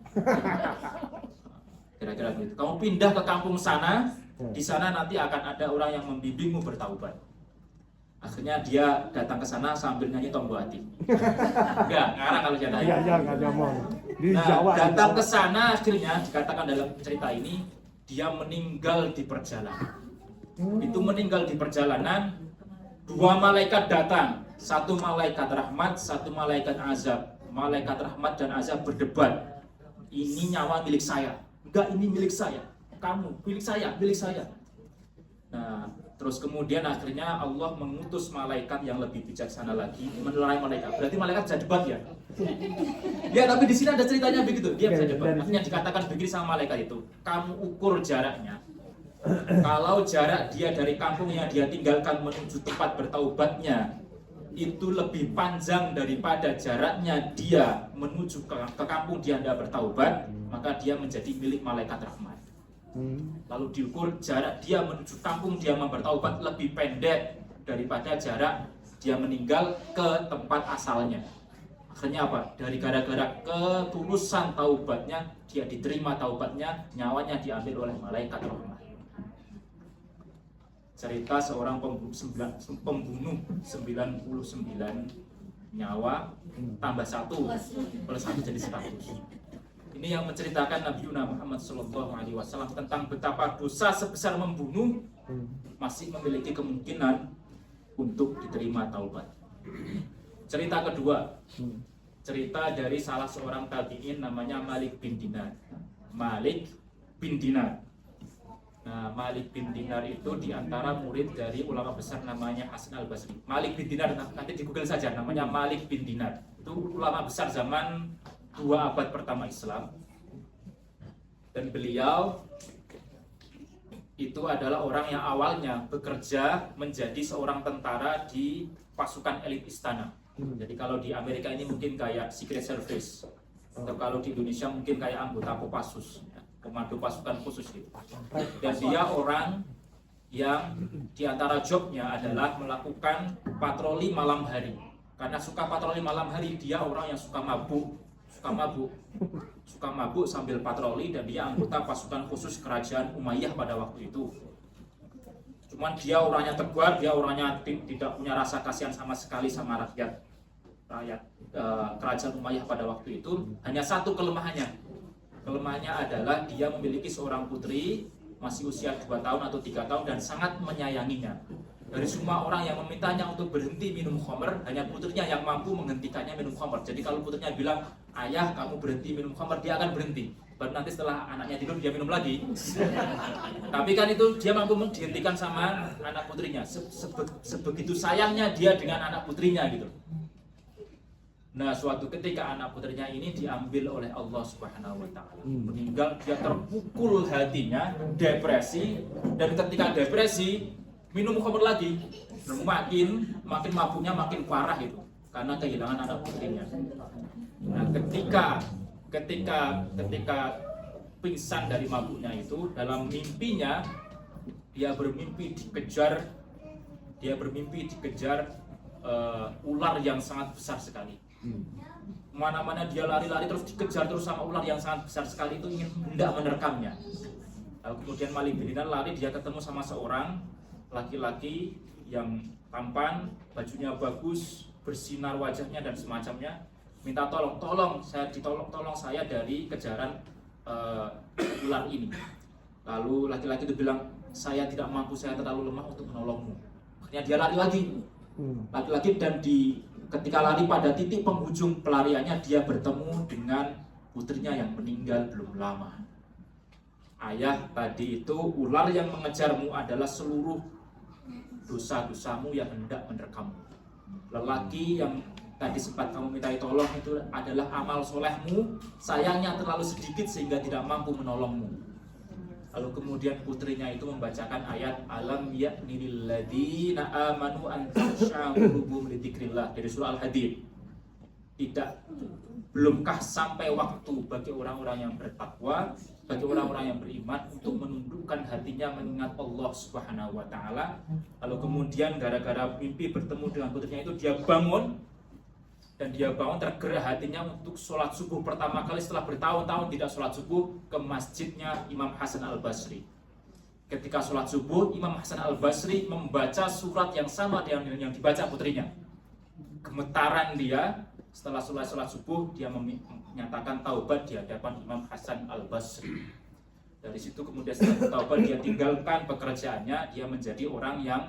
Kira-kira begitu. Kamu pindah ke kampung sana, di sana nanti akan ada orang yang membimbingmu bertaubat. Akhirnya dia datang ke sana sambil nyanyi Tomboati. Enggak, ngarang kalau dia nanya. Iya, nggak ngomong. Di Nah, Jawa. datang ke sana akhirnya dikatakan dalam cerita ini dia meninggal di perjalanan. Itu meninggal di perjalanan, 2 malaikat datang Satu malaikat rahmat, satu malaikat azab. Malaikat rahmat dan azab berdebat. Ini nyawa milik saya. Enggak, ini milik saya. Kamu, milik saya, milik saya. Nah, terus kemudian akhirnya Allah mengutus malaikat yang lebih bijaksana lagi menilai malaikat. Berarti malaikat bisa debat ya? Ya, tapi di sini ada ceritanya begitu. Dia bisa debat. Akhirnya dikatakan begini sama malaikat itu. Kamu ukur jaraknya. Kalau jarak dia dari kampung yang dia tinggalkan menuju tempat bertaubatnya itu lebih panjang daripada jaraknya dia menuju ke kampung dia tidak bertaubat, maka dia menjadi milik malaikat rahmat. Lalu diukur jarak dia menuju kampung dia bertaubat lebih pendek daripada jarak dia meninggal ke tempat asalnya. Akhirnya apa? Dari gara-gara ketulusan taubatnya, dia diterima taubatnya, nyawanya diambil oleh malaikat rahmat. Cerita seorang pembunuh 99 nyawa tambah 1 plus 1 jadi 100. Ini yang menceritakan Nabi Muhammad SAW tentang betapa dosa sebesar membunuh masih memiliki kemungkinan untuk diterima taubat. Cerita kedua, cerita dari salah seorang tabi'in namanya Malik bin Dinar. Malik bin Dinar. Nah, Malik bin Dinar itu diantara murid dari ulama besar namanya Hasan al-Basri. Malik bin Dinar, nanti di Google saja, namanya Malik bin Dinar. Itu ulama besar zaman 2 abad pertama Islam. Dan beliau itu adalah orang yang awalnya bekerja menjadi seorang tentara di pasukan elit istana. Jadi kalau di Amerika ini mungkin kayak Secret Service, atau kalau di Indonesia mungkin kayak anggota Kopassus, komando pasukan khusus gitu. Dan dia orang yang diantara jobnya adalah melakukan patroli malam hari. Karena suka patroli malam hari, dia orang yang suka mabuk sambil patroli, dan dia anggota pasukan khusus kerajaan Umayyah pada waktu itu. Cuman dia orangnya tegar, dia orangnya tidak punya rasa kasihan sama sekali sama rakyat kerajaan Umayyah pada waktu itu. Hanya satu kelemahannya. Kelemahannya adalah dia memiliki seorang putri masih usia 2 tahun atau 3 tahun dan sangat menyayanginya. Dari semua orang yang memintanya untuk berhenti minum khamr, hanya putrinya yang mampu menghentikannya minum khamr. Jadi kalau putrinya bilang, ayah kamu berhenti minum khamr, dia akan berhenti. Baru nanti setelah anaknya tidur dia minum lagi. Tapi kan itu dia mampu dihentikan sama anak putrinya. Sebegitu sayangnya dia dengan anak putrinya gitu. Nah, suatu ketika anak putrinya ini diambil oleh Allah Subhanahu wa taala. Meninggal, dia terpukul hatinya, depresi, dan ketika depresi minum khamr lagi. Makin mabuknya makin parah itu karena kehilangan anak putrinya. Nah, ketika pingsan dari mabuknya itu, dalam mimpinya dia bermimpi dikejar ular yang sangat besar sekali. Mana-mana dia lari-lari terus dikejar terus sama ular yang sangat besar sekali itu, ingin hendak menerkamnya. Lalu kemudian Malik bin Dinar lari, dia ketemu sama seorang laki-laki yang tampan, bajunya bagus, bersinar wajahnya dan semacamnya, minta tolong saya dari kejaran ular ini. Lalu laki-laki itu bilang, saya tidak mampu, saya terlalu lemah untuk menolongmu. Akhirnya dia lari lagi. Laki-laki, dan ketika lari pada titik penghujung pelariannya, dia bertemu dengan putrinya yang meninggal belum lama. Ayah, tadi itu ular yang mengejarmu adalah seluruh dosa-dosamu yang hendak menerkammu. Lelaki yang tadi sempat kamu mintai tolong itu adalah amal solehmu, sayangnya terlalu sedikit sehingga tidak mampu menolongmu. Lalu kemudian putrinya itu membacakan ayat alam ya'ni lil ladzina amanu an takhsha qulubuhum li dzikrillah dari surah Al-Hadid. Belumkah sampai waktu bagi orang-orang yang bertakwa, bagi orang-orang yang beriman untuk menundukkan hatinya mengingat Allah Subhanahu wa taala. Lalu kemudian gara-gara mimpi bertemu dengan putrinya itu, dia bangun tergerak hatinya untuk sholat subuh pertama kali setelah bertahun-tahun tidak sholat subuh ke masjidnya Imam Hasan al-Basri. Ketika sholat subuh, Imam Hasan al-Basri membaca surat yang sama dengan yang dibaca putrinya. Gemetaran dia, setelah sholat subuh dia menyatakan taubat di hadapan Imam Hasan al-Basri. Dari situ kemudian setelah taubat dia tinggalkan pekerjaannya, dia menjadi orang yang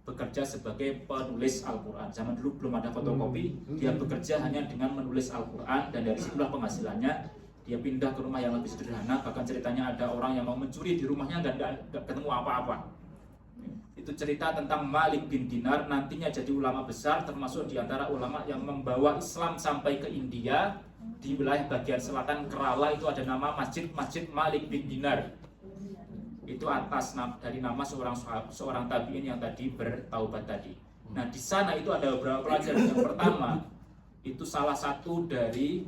bekerja sebagai penulis Al-Quran. Zaman dulu belum ada fotokopi, dia bekerja hanya dengan menulis Al-Quran, dan dari situlah penghasilannya. Dia pindah ke rumah yang lebih sederhana, bahkan ceritanya ada orang yang mau mencuri di rumahnya dan nggak ketemu apa-apa. Itu cerita tentang Malik bin Dinar, nantinya jadi ulama besar, termasuk di antara ulama yang membawa Islam sampai ke India. Di wilayah bagian selatan Kerala itu ada nama Masjid Malik bin Dinar. Itu atas dari nama seorang tabi'in yang tadi bertaubat tadi. Nah, di sana itu ada beberapa pelajaran. Yang pertama, itu salah satu dari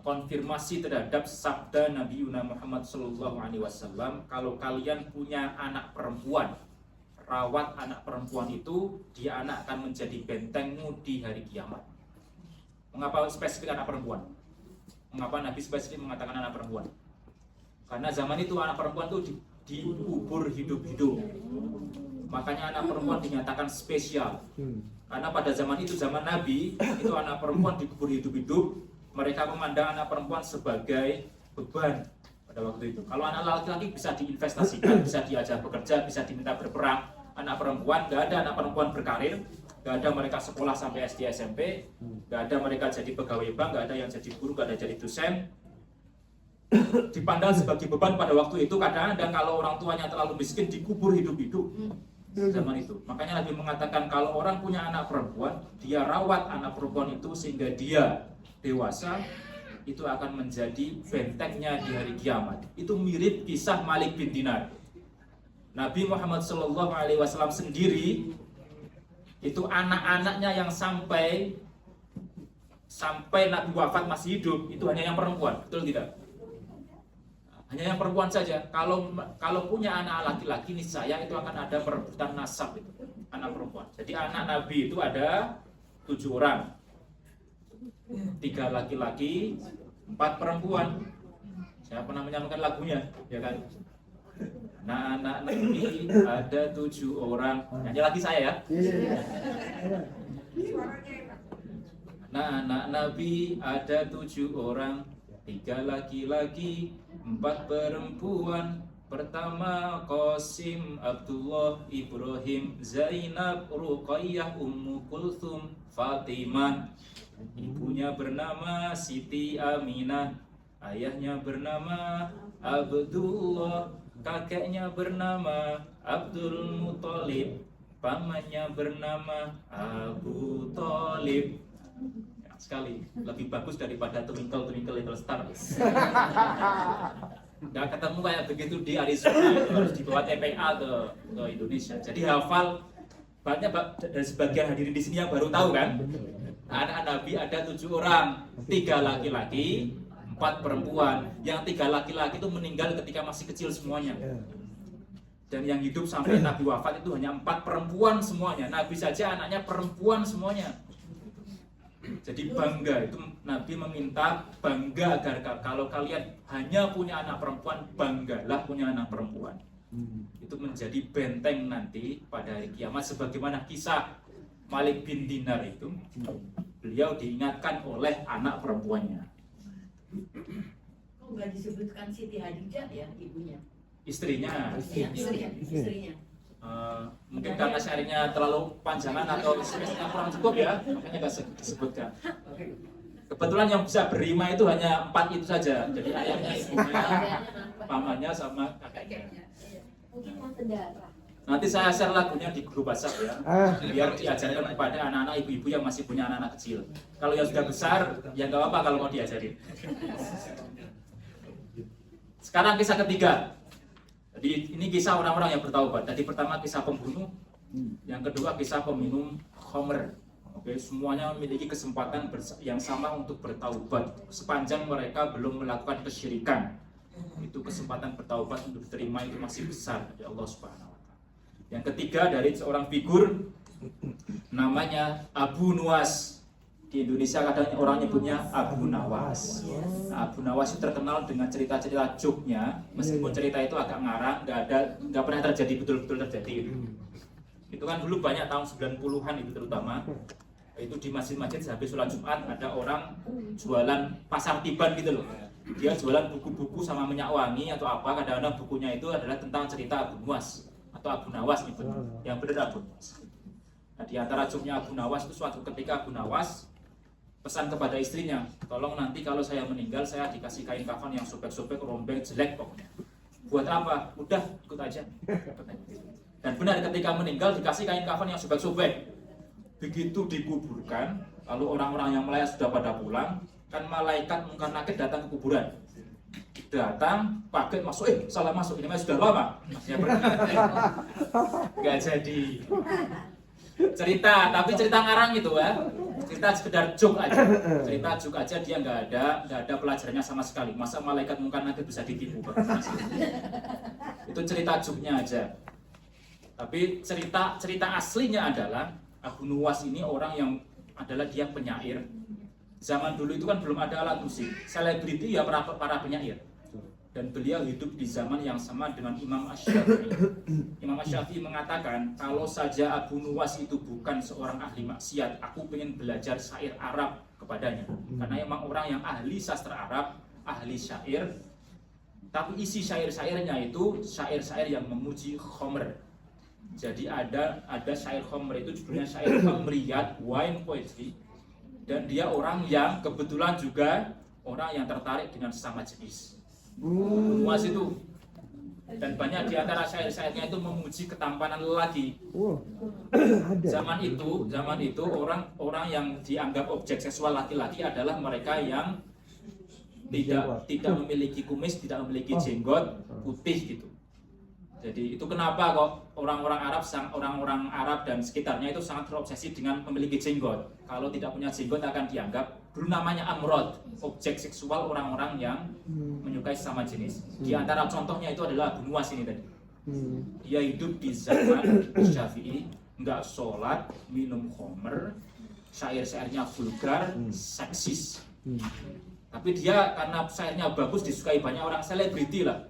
konfirmasi terhadap sabda Nabi Muhammad SAW, kalau kalian punya anak perempuan, rawat anak perempuan itu, dia anak akan menjadi bentengmu di hari kiamat. Mengapa spesifik anak perempuan? Mengapa Nabi spesifik mengatakan anak perempuan? Karena zaman itu anak perempuan itu dikubur hidup-hidup. Makanya anak perempuan dinyatakan spesial. Karena pada zaman itu, zaman Nabi, itu anak perempuan dikubur hidup-hidup. Mereka memandang anak perempuan sebagai beban pada waktu itu. Kalau anak laki-laki bisa diinvestasikan, bisa diajar bekerja, bisa diminta berperang. Anak perempuan, nggak ada anak perempuan berkarir, nggak ada mereka sekolah sampai SD SMP, nggak ada mereka jadi pegawai bank, nggak ada yang jadi guru, nggak ada jadi dosen. Dipandang sebagai beban pada waktu itu. Kadang-kadang kalau orang tuanya terlalu miskin, dikubur hidup-hidup zaman itu. Makanya Nabi mengatakan kalau orang punya anak perempuan, dia rawat anak perempuan itu sehingga dia dewasa, itu akan menjadi bentengnya di hari kiamat. Itu mirip kisah Malik bin Dinar. Nabi Muhammad SAW sendiri itu anak-anaknya yang sampai Nabi wafat masih hidup itu hanya yang perempuan, betul tidak? Hanya yang perempuan saja. Kalau punya anak laki-laki, niscaya itu akan ada perebutan nasab itu, anak perempuan. Jadi anak Nabi itu ada 7 orang. 3 laki-laki, 4 perempuan. Saya pernah menyanyikan lagunya, ya kan? Nah, anak Nabi ada 7 orang. Nyanyi lagi saya ya. Nah, anak Nabi ada 7 orang, 3 laki-laki, 4 perempuan. Pertama Qasim, Abdullah, Ibrahim, Zainab, Ruqayyah, Ummu Kulthum, Fatimah. Ibunya bernama Siti Aminah, ayahnya bernama Abdullah, kakeknya bernama Abdul Muthalib, pamannya bernama Abu Thalib. Ya, sekali lebih bagus daripada Twinkle Twinkle Little Star. Nggak ketemu kayak begitu di Arizona, harus dibawa TPA ke Indonesia. Jadi hafal banyak dari sebagian hadirin di sini yang baru tahu kan. Anak Nabi ada 7 orang, 3 laki-laki, 4 perempuan. Yang 3 laki-laki itu meninggal ketika masih kecil semuanya. Dan yang hidup sampai Nabi wafat itu hanya 4 perempuan semuanya. Nabi saja anaknya perempuan semuanya. Jadi bangga, itu Nabi meminta bangga agar kalau kalian hanya punya anak perempuan, banggalah punya anak perempuan. Itu menjadi benteng nanti pada hari kiamat, sebagaimana kisah Malik bin Dinar itu, beliau diingatkan oleh anak perempuannya. Kok nggak disebutkan Siti Hadijah ya ibunya? Istrinya. Istrinya. Mungkin karena syariahnya terlalu panjangan atau spesiesnya kurang cukup ya, makanya nggak disebutkan. Kebetulan yang bisa berima itu hanya 4 itu saja. Jadi ayahnya, ibunya, pamannya sama kakeknya. Mungkin yang saudara. Nanti saya share lagunya di grup WhatsApp ya, biar diajarkan kepada anak-anak ibu-ibu yang masih punya anak-anak kecil. Kalau yang sudah besar, ya nggak apa-apa kalau mau diajarin. Sekarang kisah ketiga. Jadi ini kisah orang-orang yang bertaubat. Tadi pertama kisah pembunuh, yang kedua kisah peminum khamr. Oke, semuanya memiliki kesempatan yang sama untuk bertaubat sepanjang mereka belum melakukan kesyirikan. Itu kesempatan bertaubat untuk diterima itu masih besar dari Allah Subhanahu. Yang ketiga dari seorang figur namanya Abu Nuwas. Di Indonesia kadang orang nyebutnya Abu Nawas. Nah, Abu Nawas itu terkenal dengan cerita-cerita joke-nya, meskipun cerita itu agak ngarang, nggak pernah terjadi, betul-betul terjadi. Itu kan dulu banyak tahun 90-an itu terutama. Itu di masjid-masjid habis sholat Jumat ada orang jualan pasar tiban gitu loh. Dia jualan buku-buku sama minyak wangi atau apa, kadang-kadang bukunya itu adalah tentang cerita Abu Nuwas atau Abu Nawas nih, yang benar Abu Nawas. Nah, di antara joknya Abu Nawas itu suatu ketika Abu Nawas pesan kepada istrinya, tolong nanti kalau saya meninggal saya dikasih kain kafan yang sobek-sobek, rombeng, jelek pokoknya. Buat apa? Udah ikut aja. Dan benar ketika meninggal dikasih kain kafan yang sobek-sobek. Begitu dikuburkan, lalu orang-orang yang melayat sudah pada pulang, kan malaikat Munkar Nakir datang ke kuburan. Datang, pakai masuk, salah masuk, ini sudah lama. Nggak jadi cerita, tapi cerita ngarang itu ya, cerita sekedar joke aja, cerita joke aja, dia nggak ada pelajarannya sama sekali. Masa malaikat Munkar Nakir bisa ditipu? Itu cerita joke-nya aja. Tapi cerita aslinya adalah Abu Nuwas ini orang yang adalah dia penyair. Zaman dulu itu kan belum ada alat musik, selebriti ya para penyair. Dan beliau hidup di zaman yang sama dengan Imam Asy-Syafi'i. Imam Asy-Syafi'i mengatakan, kalau saja Abu Nuwas itu bukan seorang ahli maksiat, aku ingin belajar syair Arab kepadanya. Karena memang orang yang ahli sastra Arab, ahli syair, tapi isi syair-syairnya itu syair-syair yang memuji Khomer. Jadi ada syair Khomer itu judulnya syair Khomriyat, wine poetry. Dan dia orang yang kebetulan juga orang yang tertarik dengan sesama jenis. Nuwas itu, dan banyak di antara syair-syairnya itu memuji ketampanan lelaki. Zaman itu orang yang dianggap objek seksual laki-laki adalah mereka yang tidak memiliki kumis, tidak memiliki jenggot putih gitu. Jadi itu kenapa kok orang-orang Arab dan sekitarnya itu sangat terobsesi dengan memiliki jenggot. Kalau tidak punya jenggot akan dianggap, dulu namanya amrod, objek seksual orang-orang yang menyukai sesama jenis. Di antara contohnya itu adalah Abu Nuwas ini tadi. Dia hidup di zaman Syafi'i, nggak sholat, minum khamr, syair-syairnya vulgar, seksis. Tapi dia karena syairnya bagus disukai banyak orang selebriti lah.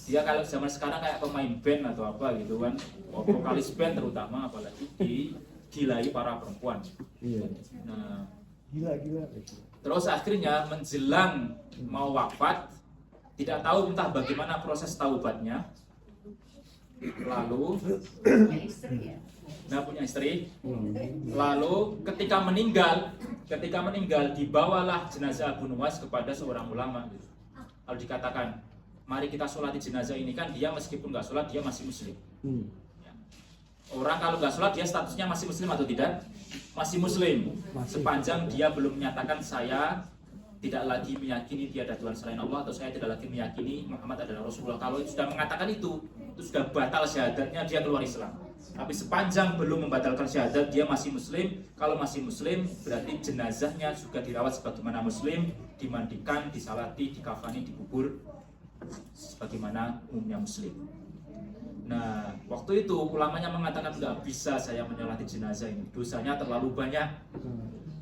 Dia kalau zaman sekarang kayak pemain band atau apa gitu kan, vokalis band terutama, apalagi digilai para perempuan. Nah, Gila. terus akhirnya menjelang mau wafat, tidak tahu entah bagaimana proses taubatnya. Lalu punya istri. Lalu ketika meninggal dibawalah jenazah Abu Nuwas kepada seorang ulama. Lalu dikatakan, mari kita sholati jenazah ini, kan dia meskipun nggak sholat dia masih muslim. Orang kalau nggak sholat dia statusnya masih muslim atau tidak? Masih muslim. Sepanjang dia belum menyatakan saya tidak lagi meyakini tiada Tuhan selain Allah, atau saya tidak lagi meyakini Muhammad adalah Rasulullah. Kalau sudah mengatakan itu sudah batal syahadatnya, dia keluar Islam. Tapi sepanjang belum membatalkan syahadat, dia masih muslim. Kalau masih muslim, berarti jenazahnya juga dirawat sebagaimana muslim, dimandikan, disalati, dikafani, dikubur sebagaimana umumnya muslim. Nah, waktu itu ulamanya mengatakan nggak bisa saya menyolati jenazah ini, dosanya terlalu banyak.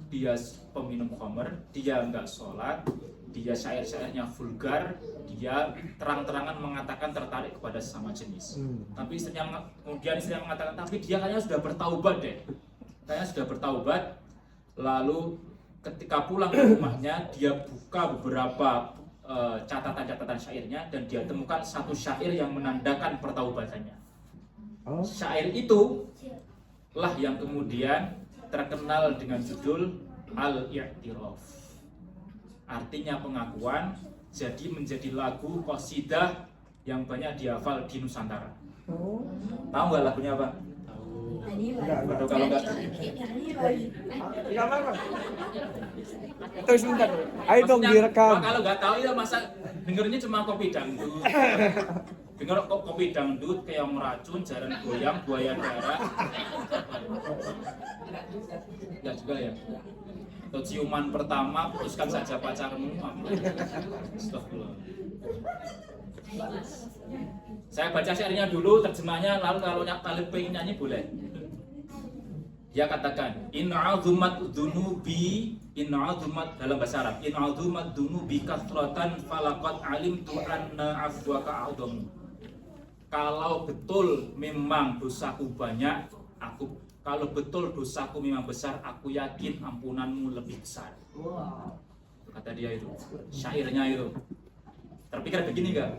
Dia peminum khamr, dia nggak sholat, dia syair-syairnya vulgar, dia terang-terangan mengatakan tertarik kepada sesama jenis. Tapi kemudian istrinya mengatakan, tapi dia kayaknya sudah bertaubat deh. Kayaknya sudah bertaubat. Lalu ketika pulang ke rumahnya, dia buka beberapa catatan-catatan syairnya, dan dia temukan satu syair yang menandakan pertaubatannya. Syair itu lah yang kemudian terkenal dengan judul Al-I'tiraf. Artinya pengakuan, jadi menjadi lagu qasidah yang banyak dihafal di Nusantara. Tahu nggak lagunya apa? Waduh, kalau nggak Terus sebentar, ayo dong direkam. Kalau nggak tahu ya masa dengernya cuma kopi dangdut. Dengar kopi dangdut kayak meracun, jaran goyang, buaya darat. Enggak juga ya. Atau ciuman pertama, putuskan saja pacarmu. Astagfirullah. Saya baca syairnya dulu, terjemahnya, lalu kalau Talib pengen nyanyi boleh. Dia katakan, in'azumat dunubi, dalam bahasa Arab, in'azumat dunubi kathratan falaqad alimtu anna afwaka a'udhamu. Kalau betul memang dosaku banyak, kalau betul dosaku memang besar, aku yakin ampunanmu lebih besar. Kata dia itu, syairnya itu. Mikir begini enggak?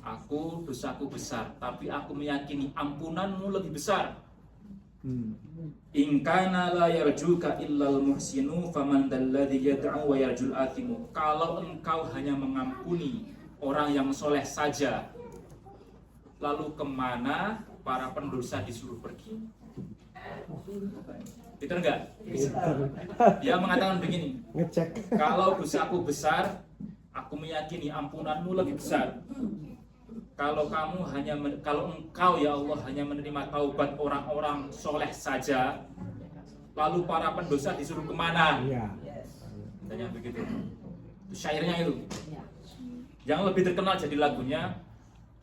Aku dosaku besar, tapi aku meyakini ampunanmu lebih besar. In kana la yarjuka illal muhsinu faman dalladhi yad'u wa yarjul athimu. Kalau engkau hanya mengampuni orang yang soleh saja, lalu kemana para pendosa disuruh pergi? Betul enggak? Dia mengatakan begini, Ngecek. kalau dosaku besar, aku meyakini ampunanmu lebih besar. Kalau engkau ya Allah hanya menerima taubat orang-orang soleh saja, lalu para pendosa disuruh kemana? Iya. Tanya begitu. Itu syairnya itu. Yang lebih terkenal jadi lagunya,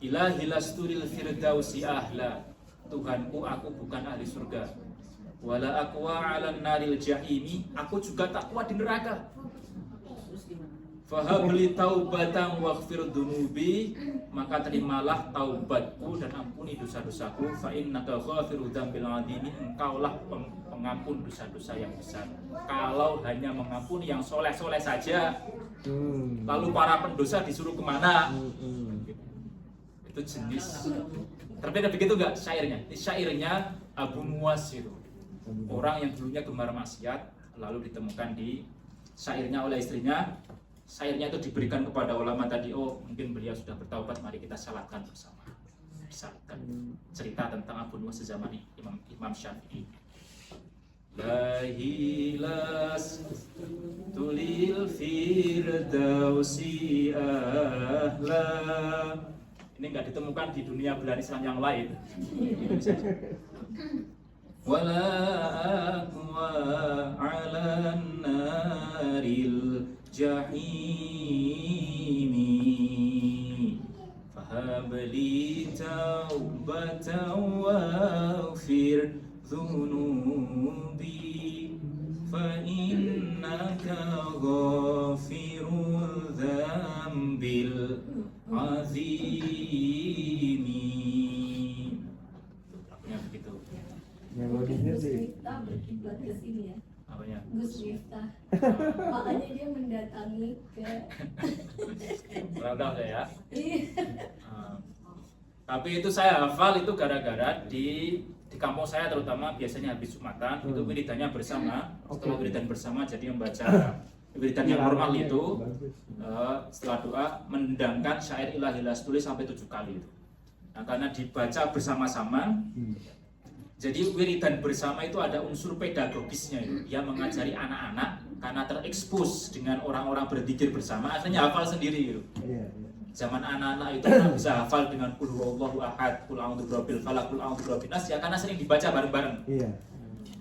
Ilahilasturil firdausi ahla. Tuhanku, aku bukan ahli surga. Wala aqwa 'alan naril jahimi. Aku juga tak kuat di neraka. Fahabli taubatan waghfir dunubi, maka terimalah taubatku dan ampuni dosa-dosaku. Fa innaka ghafirud dzambil 'adzimi, engkaulah pengampun dosa-dosa yang besar. Kalau hanya mengampuni yang soleh-soleh saja, lalu para pendosa disuruh kemana? Itu jenis. Tapi begitu enggak syairnya? Ini syairnya Abu Nuwas itu. Orang yang dulunya gemar maksiat, lalu ditemukan di syairnya oleh istrinya. Syairnya itu diberikan kepada ulama tadi. Oh, mungkin beliau sudah bertaubat, mari kita salatkan bersama. Salatkan. Cerita tentang Abu Nuwas zaman Imam Syafi'i. Lahilas tulil firdausi ahla. Ini enggak ditemukan di dunia belahan Islam yang lain. Wala aqwa 'alan naril jahimi fahabli taubatan waghfir dhunubi fa innaka ghafirul dzambil 'adzimi. Lagunya begitu. Melodinya Gus sih. Miftah berkiblat ke sini ya. Apanya? Gus Miftah. Makanya dia mendatangi ke Beragam ya. Iya. Tapi itu saya hafal itu gara-gara di kampung saya terutama biasanya habis Jumatan itu wiridannya bersama. Setelah wiridan bersama jadi membaca wiridan yang normal itu setelah doa mendendangkan syair Ilahilas tulis sampai 7 kali itu. Nah, karena dibaca bersama-sama, jadi wiridan bersama itu ada unsur pedagogisnya itu. Dia mengajari anak-anak karena terekspos dengan orang-orang berzikir bersama, akhirnya hafal sendiri gitu. Iya. Zaman anak-anak itu nggak bisa hafal dengan qul huwallahu ahad, qul a'udzu birabbil falaq, qul a'udzu birabbin nas ya karena sering dibaca bareng-bareng. Iya.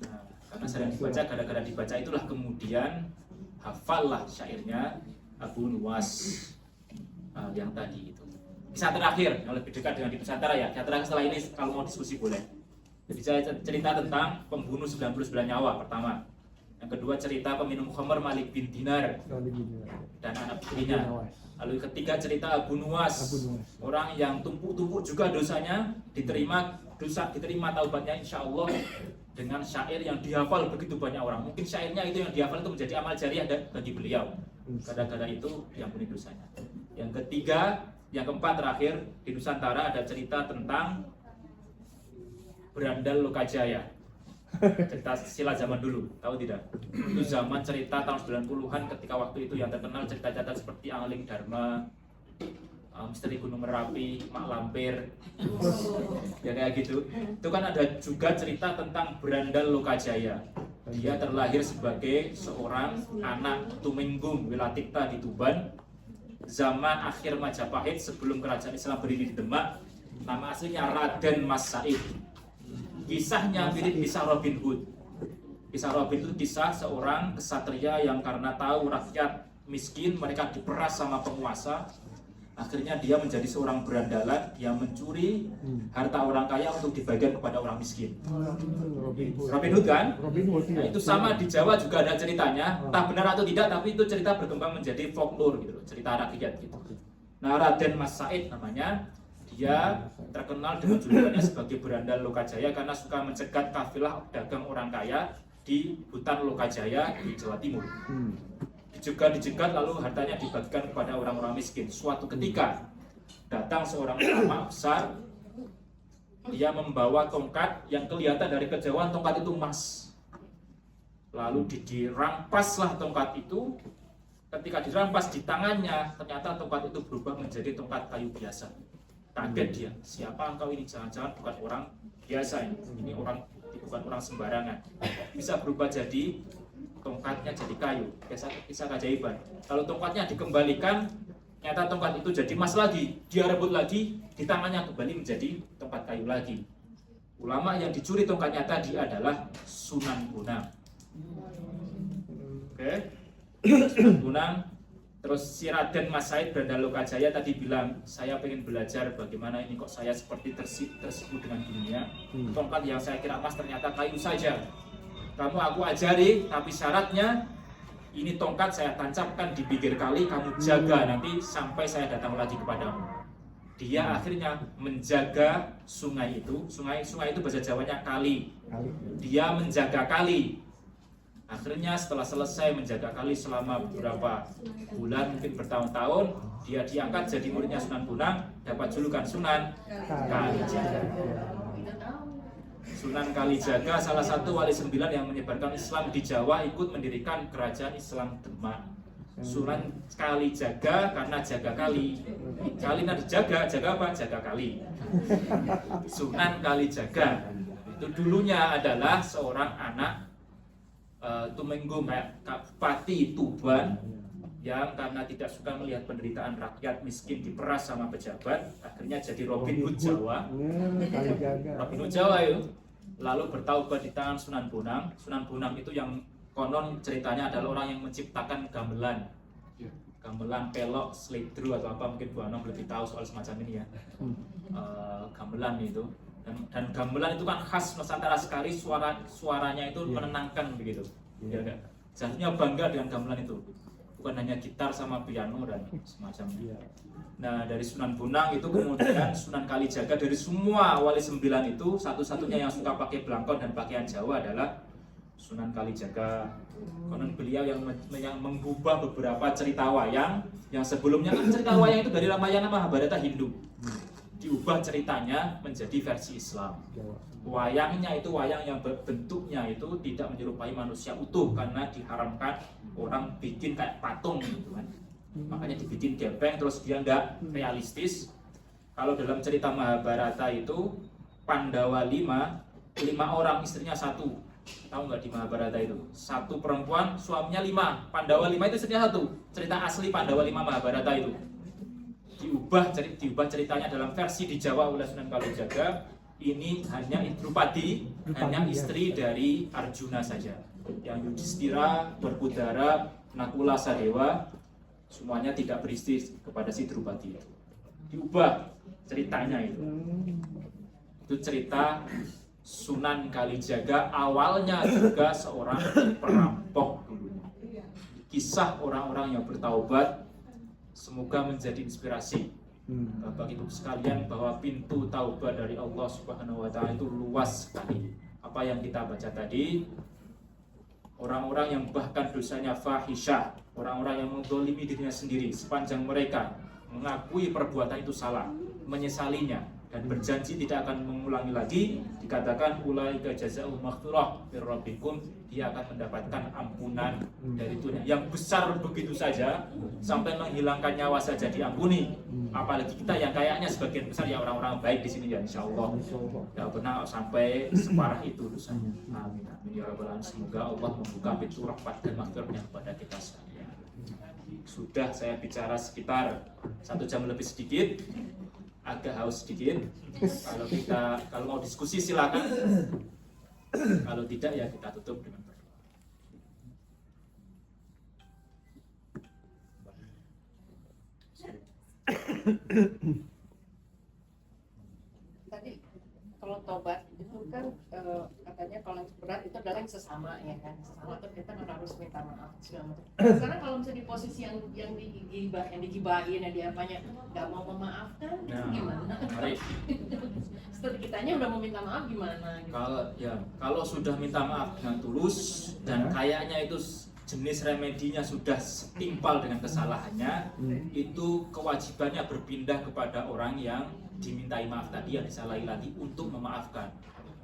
Nah, karena sering dibaca, gara-gara dibaca itulah kemudian hafallah syairnya Abu Nuwas yang tadi itu. Kisah terakhir yang lebih dekat dengan di Nusantara ya. Kisah terakhir setelah ini kalau mau diskusi boleh. Jadi saya cerita tentang pembunuh 99 nyawa pertama. Yang kedua cerita peminum khamr Malik bin Dinar dan anak putrinya. Lalu ketiga cerita Abu Nuwas, orang yang tumpuk-tumpuk juga dosanya, diterima taubatnya insya Allah dengan syair yang dihafal begitu banyak orang. Mungkin syairnya itu yang dihafal itu menjadi amal jariah bagi beliau. Gara-gara itu diampuni dosanya. Yang ketiga, yang keempat terakhir di Nusantara ada cerita tentang Berandal Lokajaya. Cerita silat zaman dulu, tahu tidak? Itu zaman cerita tahun 90-an ketika waktu itu yang terkenal cerita-cerita seperti Angling Dharma, Misteri Gunung Merapi, Mak Lampir, ya kayak gitu. Itu kan ada juga cerita tentang Berandal Lokajaya. Dia terlahir sebagai seorang anak Tumenggung Wilatikta di Tuban. Zaman akhir Majapahit sebelum kerajaan Islam berdiri di Demak. Nama aslinya Raden Mas Said. Kisahnya mirip kisah Robin Hood. Kisah Robin Hood kisah seorang kesatria yang karena tahu rakyat miskin, mereka diperas sama penguasa. Akhirnya dia menjadi seorang berandalan, dia mencuri harta orang kaya untuk dibagikan kepada orang miskin. Robin Hood kan? Nah, itu sama di Jawa juga ada ceritanya, entah benar atau tidak, tapi itu cerita berkembang menjadi folklore gitu, cerita rakyat gitu. Nah, Raden Mas Said namanya, dia terkenal dengan julukannya sebagai Berandal Lokajaya karena suka mencegat kafilah dagang orang kaya di hutan Lokajaya di Jawa Timur. dijegat lalu hartanya dibagikan kepada orang-orang miskin. Suatu ketika datang seorang ulama besar, dia membawa tongkat yang kelihatan dari kejauhan tongkat itu emas. Lalu dirampaslah tongkat itu. Ketika dirampas di tangannya, ternyata tongkat itu berubah menjadi tongkat kayu biasa. Kaget dia, siapa engkau ini? Jangan-jangan bukan orang biasa ini orang bukan orang sembarangan. Bisa berubah jadi tongkatnya jadi kayu. Kisah keajaiban. Kalau tongkatnya dikembalikan, ternyata tongkat itu jadi emas lagi. Dia rebut lagi, di tangannya kembali menjadi tongkat kayu lagi. Ulama yang dicuri tongkatnya tadi adalah Sunan Bonang. Oke. Sunan Bonang. Terus si Raden Mas Said Branda Lokajaya tadi bilang, saya pengen belajar bagaimana ini kok saya seperti tersipu dengan dunia. Tongkat yang saya kira emas ternyata kayu saja. Kamu aku ajari, tapi syaratnya ini tongkat saya tancapkan di pinggir kali, kamu jaga nanti sampai saya datang lagi kepadamu. Dia akhirnya menjaga sungai itu. Sungai itu bahasa Jawanya kali. Dia menjaga kali. Akhirnya setelah selesai menjaga kali selama beberapa bulan, mungkin bertahun-tahun, dia diangkat jadi muridnya Sunan Bonang, dapat julukan Sunan Kalijaga. Sunan Kalijaga salah satu wali 9 yang menyebarkan Islam di Jawa, ikut mendirikan kerajaan Islam Demak. Sunan Kalijaga karena jaga kali. Kali nanti jaga apa? Jaga kali. Sunan Kalijaga itu dulunya adalah seorang anak Tumenggung Bupati Tuban yang karena tidak suka melihat penderitaan rakyat miskin diperas sama pejabat, akhirnya jadi Robin Hood Jawa. Robin Hood Jawa itu lalu bertaubat di tangan Sunan Bonang. Sunan Bonang itu yang konon ceritanya adalah orang yang menciptakan gamelan. Gamelan, pelok, slidru atau apa, mungkin Bu Anam lebih tahu soal semacam ini ya. Gamelan itu. Dan gamelan itu kan khas Nusantara sekali, suaranya itu menenangkan begitu. Ya enggak? Seharusnya bangga dengan gamelan itu. Bukan hanya gitar sama piano dan semacamnya. Nah, dari Sunan Bonang itu kemudian Sunan Kalijaga, dari semua wali 9 itu satu-satunya yang suka pakai belangkon dan pakaian Jawa adalah Sunan Kalijaga. Konon beliau yang mengubah beberapa cerita wayang yang sebelumnya kan cerita wayang itu dari Ramayana Mahabharata Hindu. Diubah ceritanya menjadi versi Islam. Wayangnya itu wayang yang bentuknya itu tidak menyerupai manusia utuh karena diharamkan orang bikin kayak patung gitu kan. Makanya dibikin gepeng, terus dia enggak realistis. Kalau dalam cerita Mahabharata itu Pandawa 5 orang, istrinya 1. Tahu nggak di Mahabharata itu? 1 perempuan, suaminya 5. Pandawa 5 itu istrinya 1. Cerita asli Pandawa 5 Mahabharata itu. Diubah ceritanya dalam versi di Jawa oleh Sunan Kalijaga. Ini hanya Drupadi, hanya istri dari Arjuna saja. Yang Yudhistira, Werkudara, Nakula, Sadewa, semuanya tidak beristri kepada si Drupadi. Diubah ceritanya itu. Itu cerita Sunan Kalijaga, awalnya juga seorang perampok dulunya. Kisah orang-orang yang bertaubat semoga menjadi inspirasi bagi ibu sekalian bahwa pintu taubat dari Allah Subhanahu wa taala itu luas sekali. Apa yang kita baca tadi, orang-orang yang bahkan dosanya fahisyah, orang-orang yang menzalimi dirinya sendiri, sepanjang mereka mengakui perbuatan itu salah, menyesalinya dan berjanji tidak akan mengulangi lagi, dikatakan ulaika jazaa'u maghfirah mir rabbikum, dia akan mendapatkan ampunan dari Tuhan yang besar begitu saja sampai menghilangkan nyawa saja diampuni. Apalagi kita yang kayaknya sebagian besar ya orang-orang baik di sini ya insyaallah. Tidak pernah sampai separah itu dosanya. Amin amin ya rabbal alamin. Semoga Allah membuka pintu rahmat dan maghfirahnya kepada kita sekalian. Sudah saya bicara sekitar 1 jam lebih sedikit. Agak haus sedikit. Kalau mau diskusi silakan. Kalau tidak ya kita tutup dengan berdoa. Tadi kalau tobat itu kan katanya kalau yang berat itu adalah yang sesama ya kan, sesama tuh kita kan harus minta maaf segala macam. Sekarang kalau misalnya di posisi yang digibahin ya diapanya nggak mau memaafkan itu gimana? Mari. Setelah kitanya udah mau minta maaf gimana? Gitu. Kalau sudah minta maaf dengan tulus dan kayaknya itu jenis remedinya sudah setimpal dengan kesalahannya, itu kewajibannya berpindah kepada orang yang dimintai maaf tadi, yang disalahi lagi, untuk memaafkan.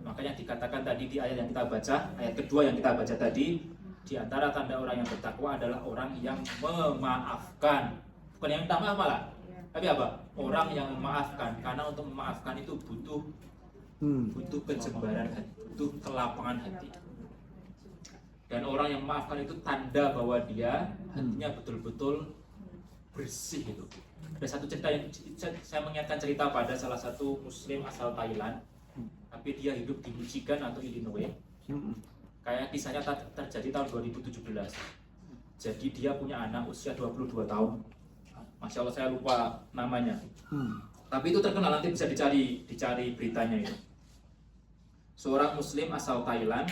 Makanya dikatakan tadi di ayat yang kita baca, ayat kedua yang kita baca tadi, di antara tanda orang yang bertakwa adalah orang yang memaafkan. Bukan yang minta maaf malah, tapi apa? Orang yang memaafkan. Karena untuk memaafkan itu butuh kejebaran hati, butuh kelapangan hati. Dan orang yang memaafkan itu tanda bahwa dia hatinya betul-betul bersih itu. Ada satu cerita yang saya mengingatkan cerita pada salah satu muslim asal Thailand, tapi dia hidup di Michigan atau Illinois. Kayak kisahnya terjadi tahun 2017. Jadi dia punya anak usia 22 tahun. Masya Allah, saya lupa namanya. Tapi itu terkenal, nanti bisa dicari beritanya itu. Seorang muslim asal Thailand,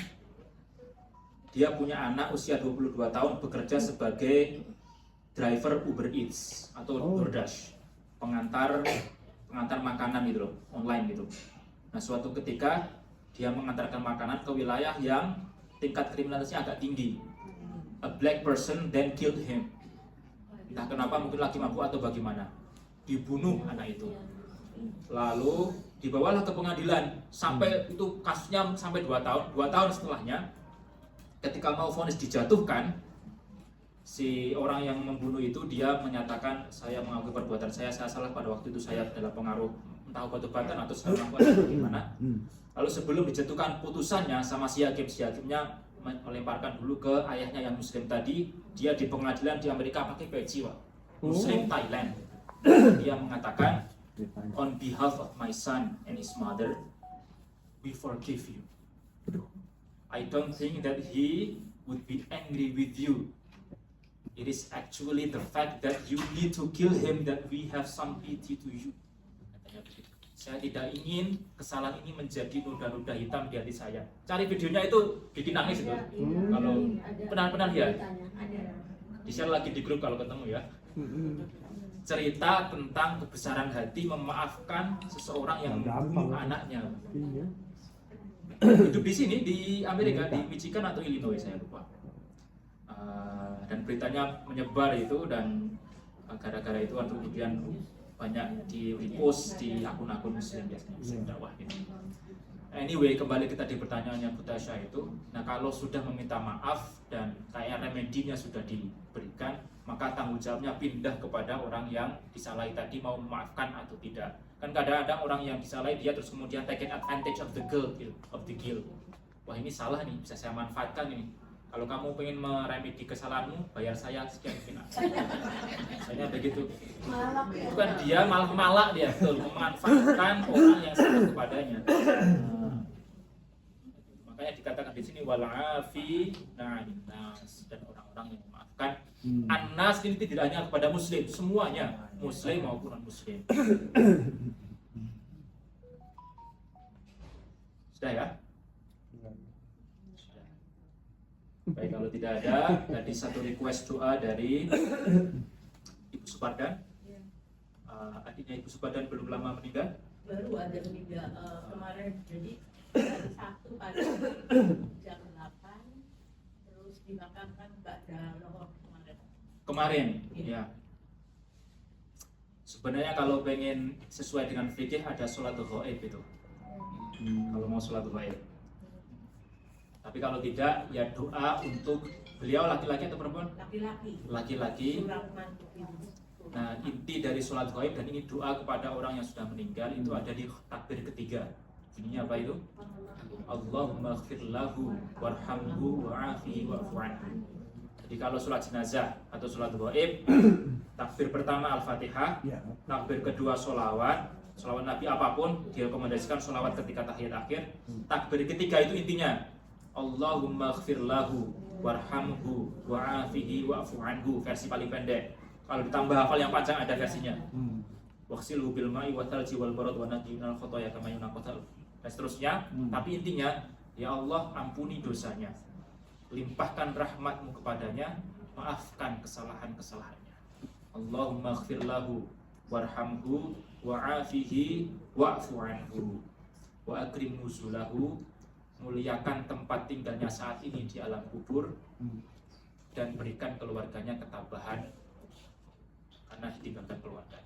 dia punya anak usia 22 tahun bekerja sebagai driver Uber Eats atau DoorDash, pengantar makanan gitu loh, online gitu. Nah, suatu ketika dia mengantarkan makanan ke wilayah yang tingkat kriminalitasnya agak tinggi. A black person then killed him. Entah kenapa, mungkin lagi mabuk atau bagaimana, dibunuh anak itu. Lalu dibawalah ke pengadilan, sampai itu kasusnya sampai 2 tahun. 2 tahun setelahnya, ketika mau vonis dijatuhkan, si orang yang membunuh itu dia menyatakan, saya mengakui perbuatan saya salah pada waktu itu, saya adalah pengaruh entah obat-obatan atau saya melakukan bagaimana. Lalu sebelum dijatuhkan putusannya sama si hakimnya melemparkan dulu ke ayahnya yang muslim tadi. Dia di pengadilan di Amerika pakai peci, muslim Thailand. Dia mengatakan, on behalf of my son and his mother, we forgive you. I don't think that he would be angry with you. It is actually the fact that you need to kill him that we have some pity to you. Saya tidak ingin kesalahan ini menjadi noda-noda hitam di hati saya. Cari videonya, itu bikin nangis itu. Kalau pernah lihat, di-share lagi di grup kalau ketemu ya. Cerita tentang kebesaran hati memaafkan seseorang yang membunuh anaknya. Hidup di sini di Amerika, di Michigan atau Illinois, saya lupa. Dan beritanya menyebar itu, dan gara-gara itu kemudian banyak di repost di akun-akun muslim biasanya dakwah gitu. Anyway, kembali kita di pertanyaannya Bu Tasya itu. Nah, kalau sudah meminta maaf dan kayak remedinya sudah diberikan, maka tanggung jawabnya pindah kepada orang yang disalahi tadi, mau memaafkan atau tidak. Kan kadang-kadang orang yang disalahi dia terus kemudian take advantage of the guilt. Wah, ini salah nih, bisa saya manfaatkan ini. Kalau kamu pengen meremedi kesalahanmu, bayar saya sekian final. Misalnya begitu. Itu kan dia malah malak dia, betul, memanfaatkan orang yang salah kepadanya. Makanya dikatakan di sini walafi nas, dan orang-orang yang memaafkan. An-nas ini tidak hanya kepada muslim, semuanya, muslim maupun non muslim. Sudah ya? Baik, kalau tidak ada, tadi satu request doa dari Ibu Supardan. Adiknya Ibu Supardan belum lama meninggal. Baru ada meninggal kemarin, jadi hari Sabtu pada jam 8, terus dimakamkan pada Lohor Kemarin, ya. Sebenarnya kalau pengen sesuai dengan fikih ada sholat ghaib itu. Kalau mau sholat ghaib. Tapi kalau tidak, ya doa untuk beliau, laki-laki atau perempuan? Laki-laki. Nah, inti dari sholat ghaib dan ini doa kepada orang yang sudah meninggal itu ada di takbir ketiga. Bunyinya apa itu? Allahumma ighfir lahu warhamhu wa'afihi wa'fu anhu. Jadi kalau sholat jenazah atau sholat ghaib, takbir pertama Al-Fatihah, takbir kedua sholawat Nabi apapun, direkomendasikan sholawat ketika tahiyat akhir. Takbir ketiga itu intinya Allahumma ighfir lahu warhamhu wa'afihi wa'fu anhu, versi paling pendek. Kalau ditambah hafal yang panjang ada versinya. Waghsilhu bil ma'i wa thalji wal barad wa naqi minal khotoya kama yunqatal. Dan seterusnya. Tapi intinya, ya Allah, ampuni dosanya, limpahkan rahmatmu kepadanya, maafkan kesalahan-kesalahannya. Allahumma ighfir lahu warhamhu wa'afihi wa'fu anhu wa akrim nuzulahu, muliakan tempat tinggalnya saat ini di alam kubur, dan berikan keluarganya ketabahan karena ditinggalkan keluarga.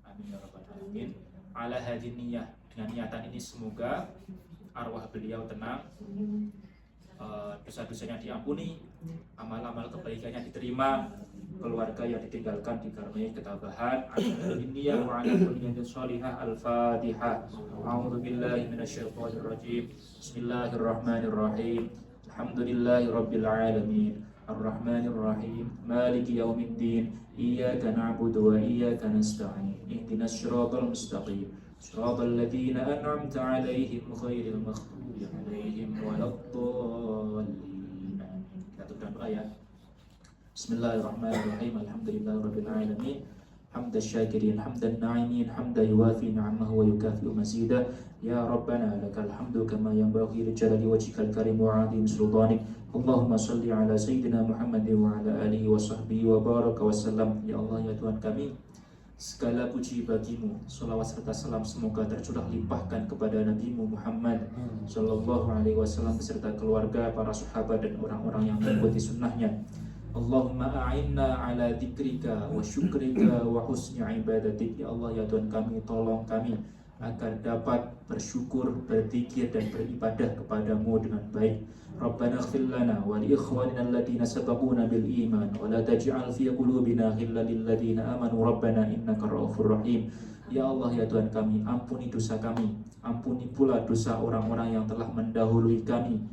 Amin ya rabbal alamin. Ala hadhihi niyah, dengan niatan ini semoga arwah beliau tenang, dosa-dosanya diampuni, amal-amal kebaikannya diterima, keluarga yang ditinggalkan dikaruniai ketabahan. Al-Niyah wa ala kulli niyatin shalihah. Al-Fatihah. A'udzu billahi minasyaitonir rajim. Bismillahirrahmanirrahim. Alhamdulillahirabbil alamin. Ar-Rahmanir Rahim. Maliki yaumiddin. Iyyaka na'budu wa iyyaka nasta'in. Ihdinas siratal mustaqim. Siratal ladzina an'amta 'alaihim ghairil maghdubi 'alaihim waladdallin. Kita tutup doa ya. Bismillahirrahmanirrahim. Alhamdulillahirabbil alamin. Hamdan syakirin, hamdan na'imin, hamdan yuwafi ni'amahu wa yukafi'u mazidah. Ya Rabbana lakal hamdu kama yanbaghi li jalali wajhikal karim wa 'azimi sultanik. Allahumma salli ala sayyidina Muhammad wa ala alihi wa sahbihi wa baraka wa sallam. Ya Allah ya Tuhan kami, segala puji bagimu, salawat serta salam semoga tercurah limpahkan kepada Nabi-Mu Muhammad sallallahu alaihi wasallam beserta keluarga, para sahabat dan orang-orang yang mengikuti sunnahnya. Allahumma a'inna ala dzikrika wa syukrika wa husni ibadatik. Ya Allah ya Tuhan kami, tolong kami agar dapat bersyukur, berzikir dan beribadah kepadamu dengan baik. Rabbana ighfir lana wa li ikhwanina alladziina sabaquna bil iman wa la taj'al fi qulubina ghillan lil ladziina amanu rabbana innaka ra'ufur rahim. Ya Allah ya Tuhan kami, ampuni dosa kami, ampuni pula dosa orang-orang yang telah mendahului kami,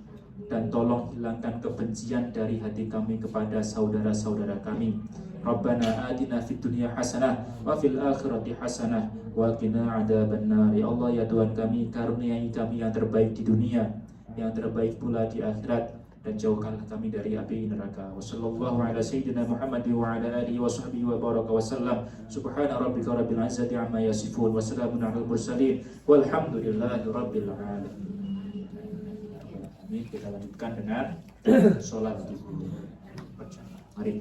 dan tolong hilangkan kebencian dari hati kami kepada saudara-saudara kami. Rabbana atina fid dunya hasanah wa fil akhirati hasanah wa qina adzabannar. Ya Allah ya Tuhan kami, karuniai kami yang terbaik di dunia, yang terbaik pula di akhirat, dan jauhkanlah kami dari api neraka. Wassallallahu ala sayyidina Muhammad wa ala alihi wa sahbihi wa baraka wa sallam. Subhana rabbika rabbil izzati amma yasifun wa salamun alal mursalin walhamdulillahi rabbil alamin. Ini kita lanjutkan dengan sholat. Mari.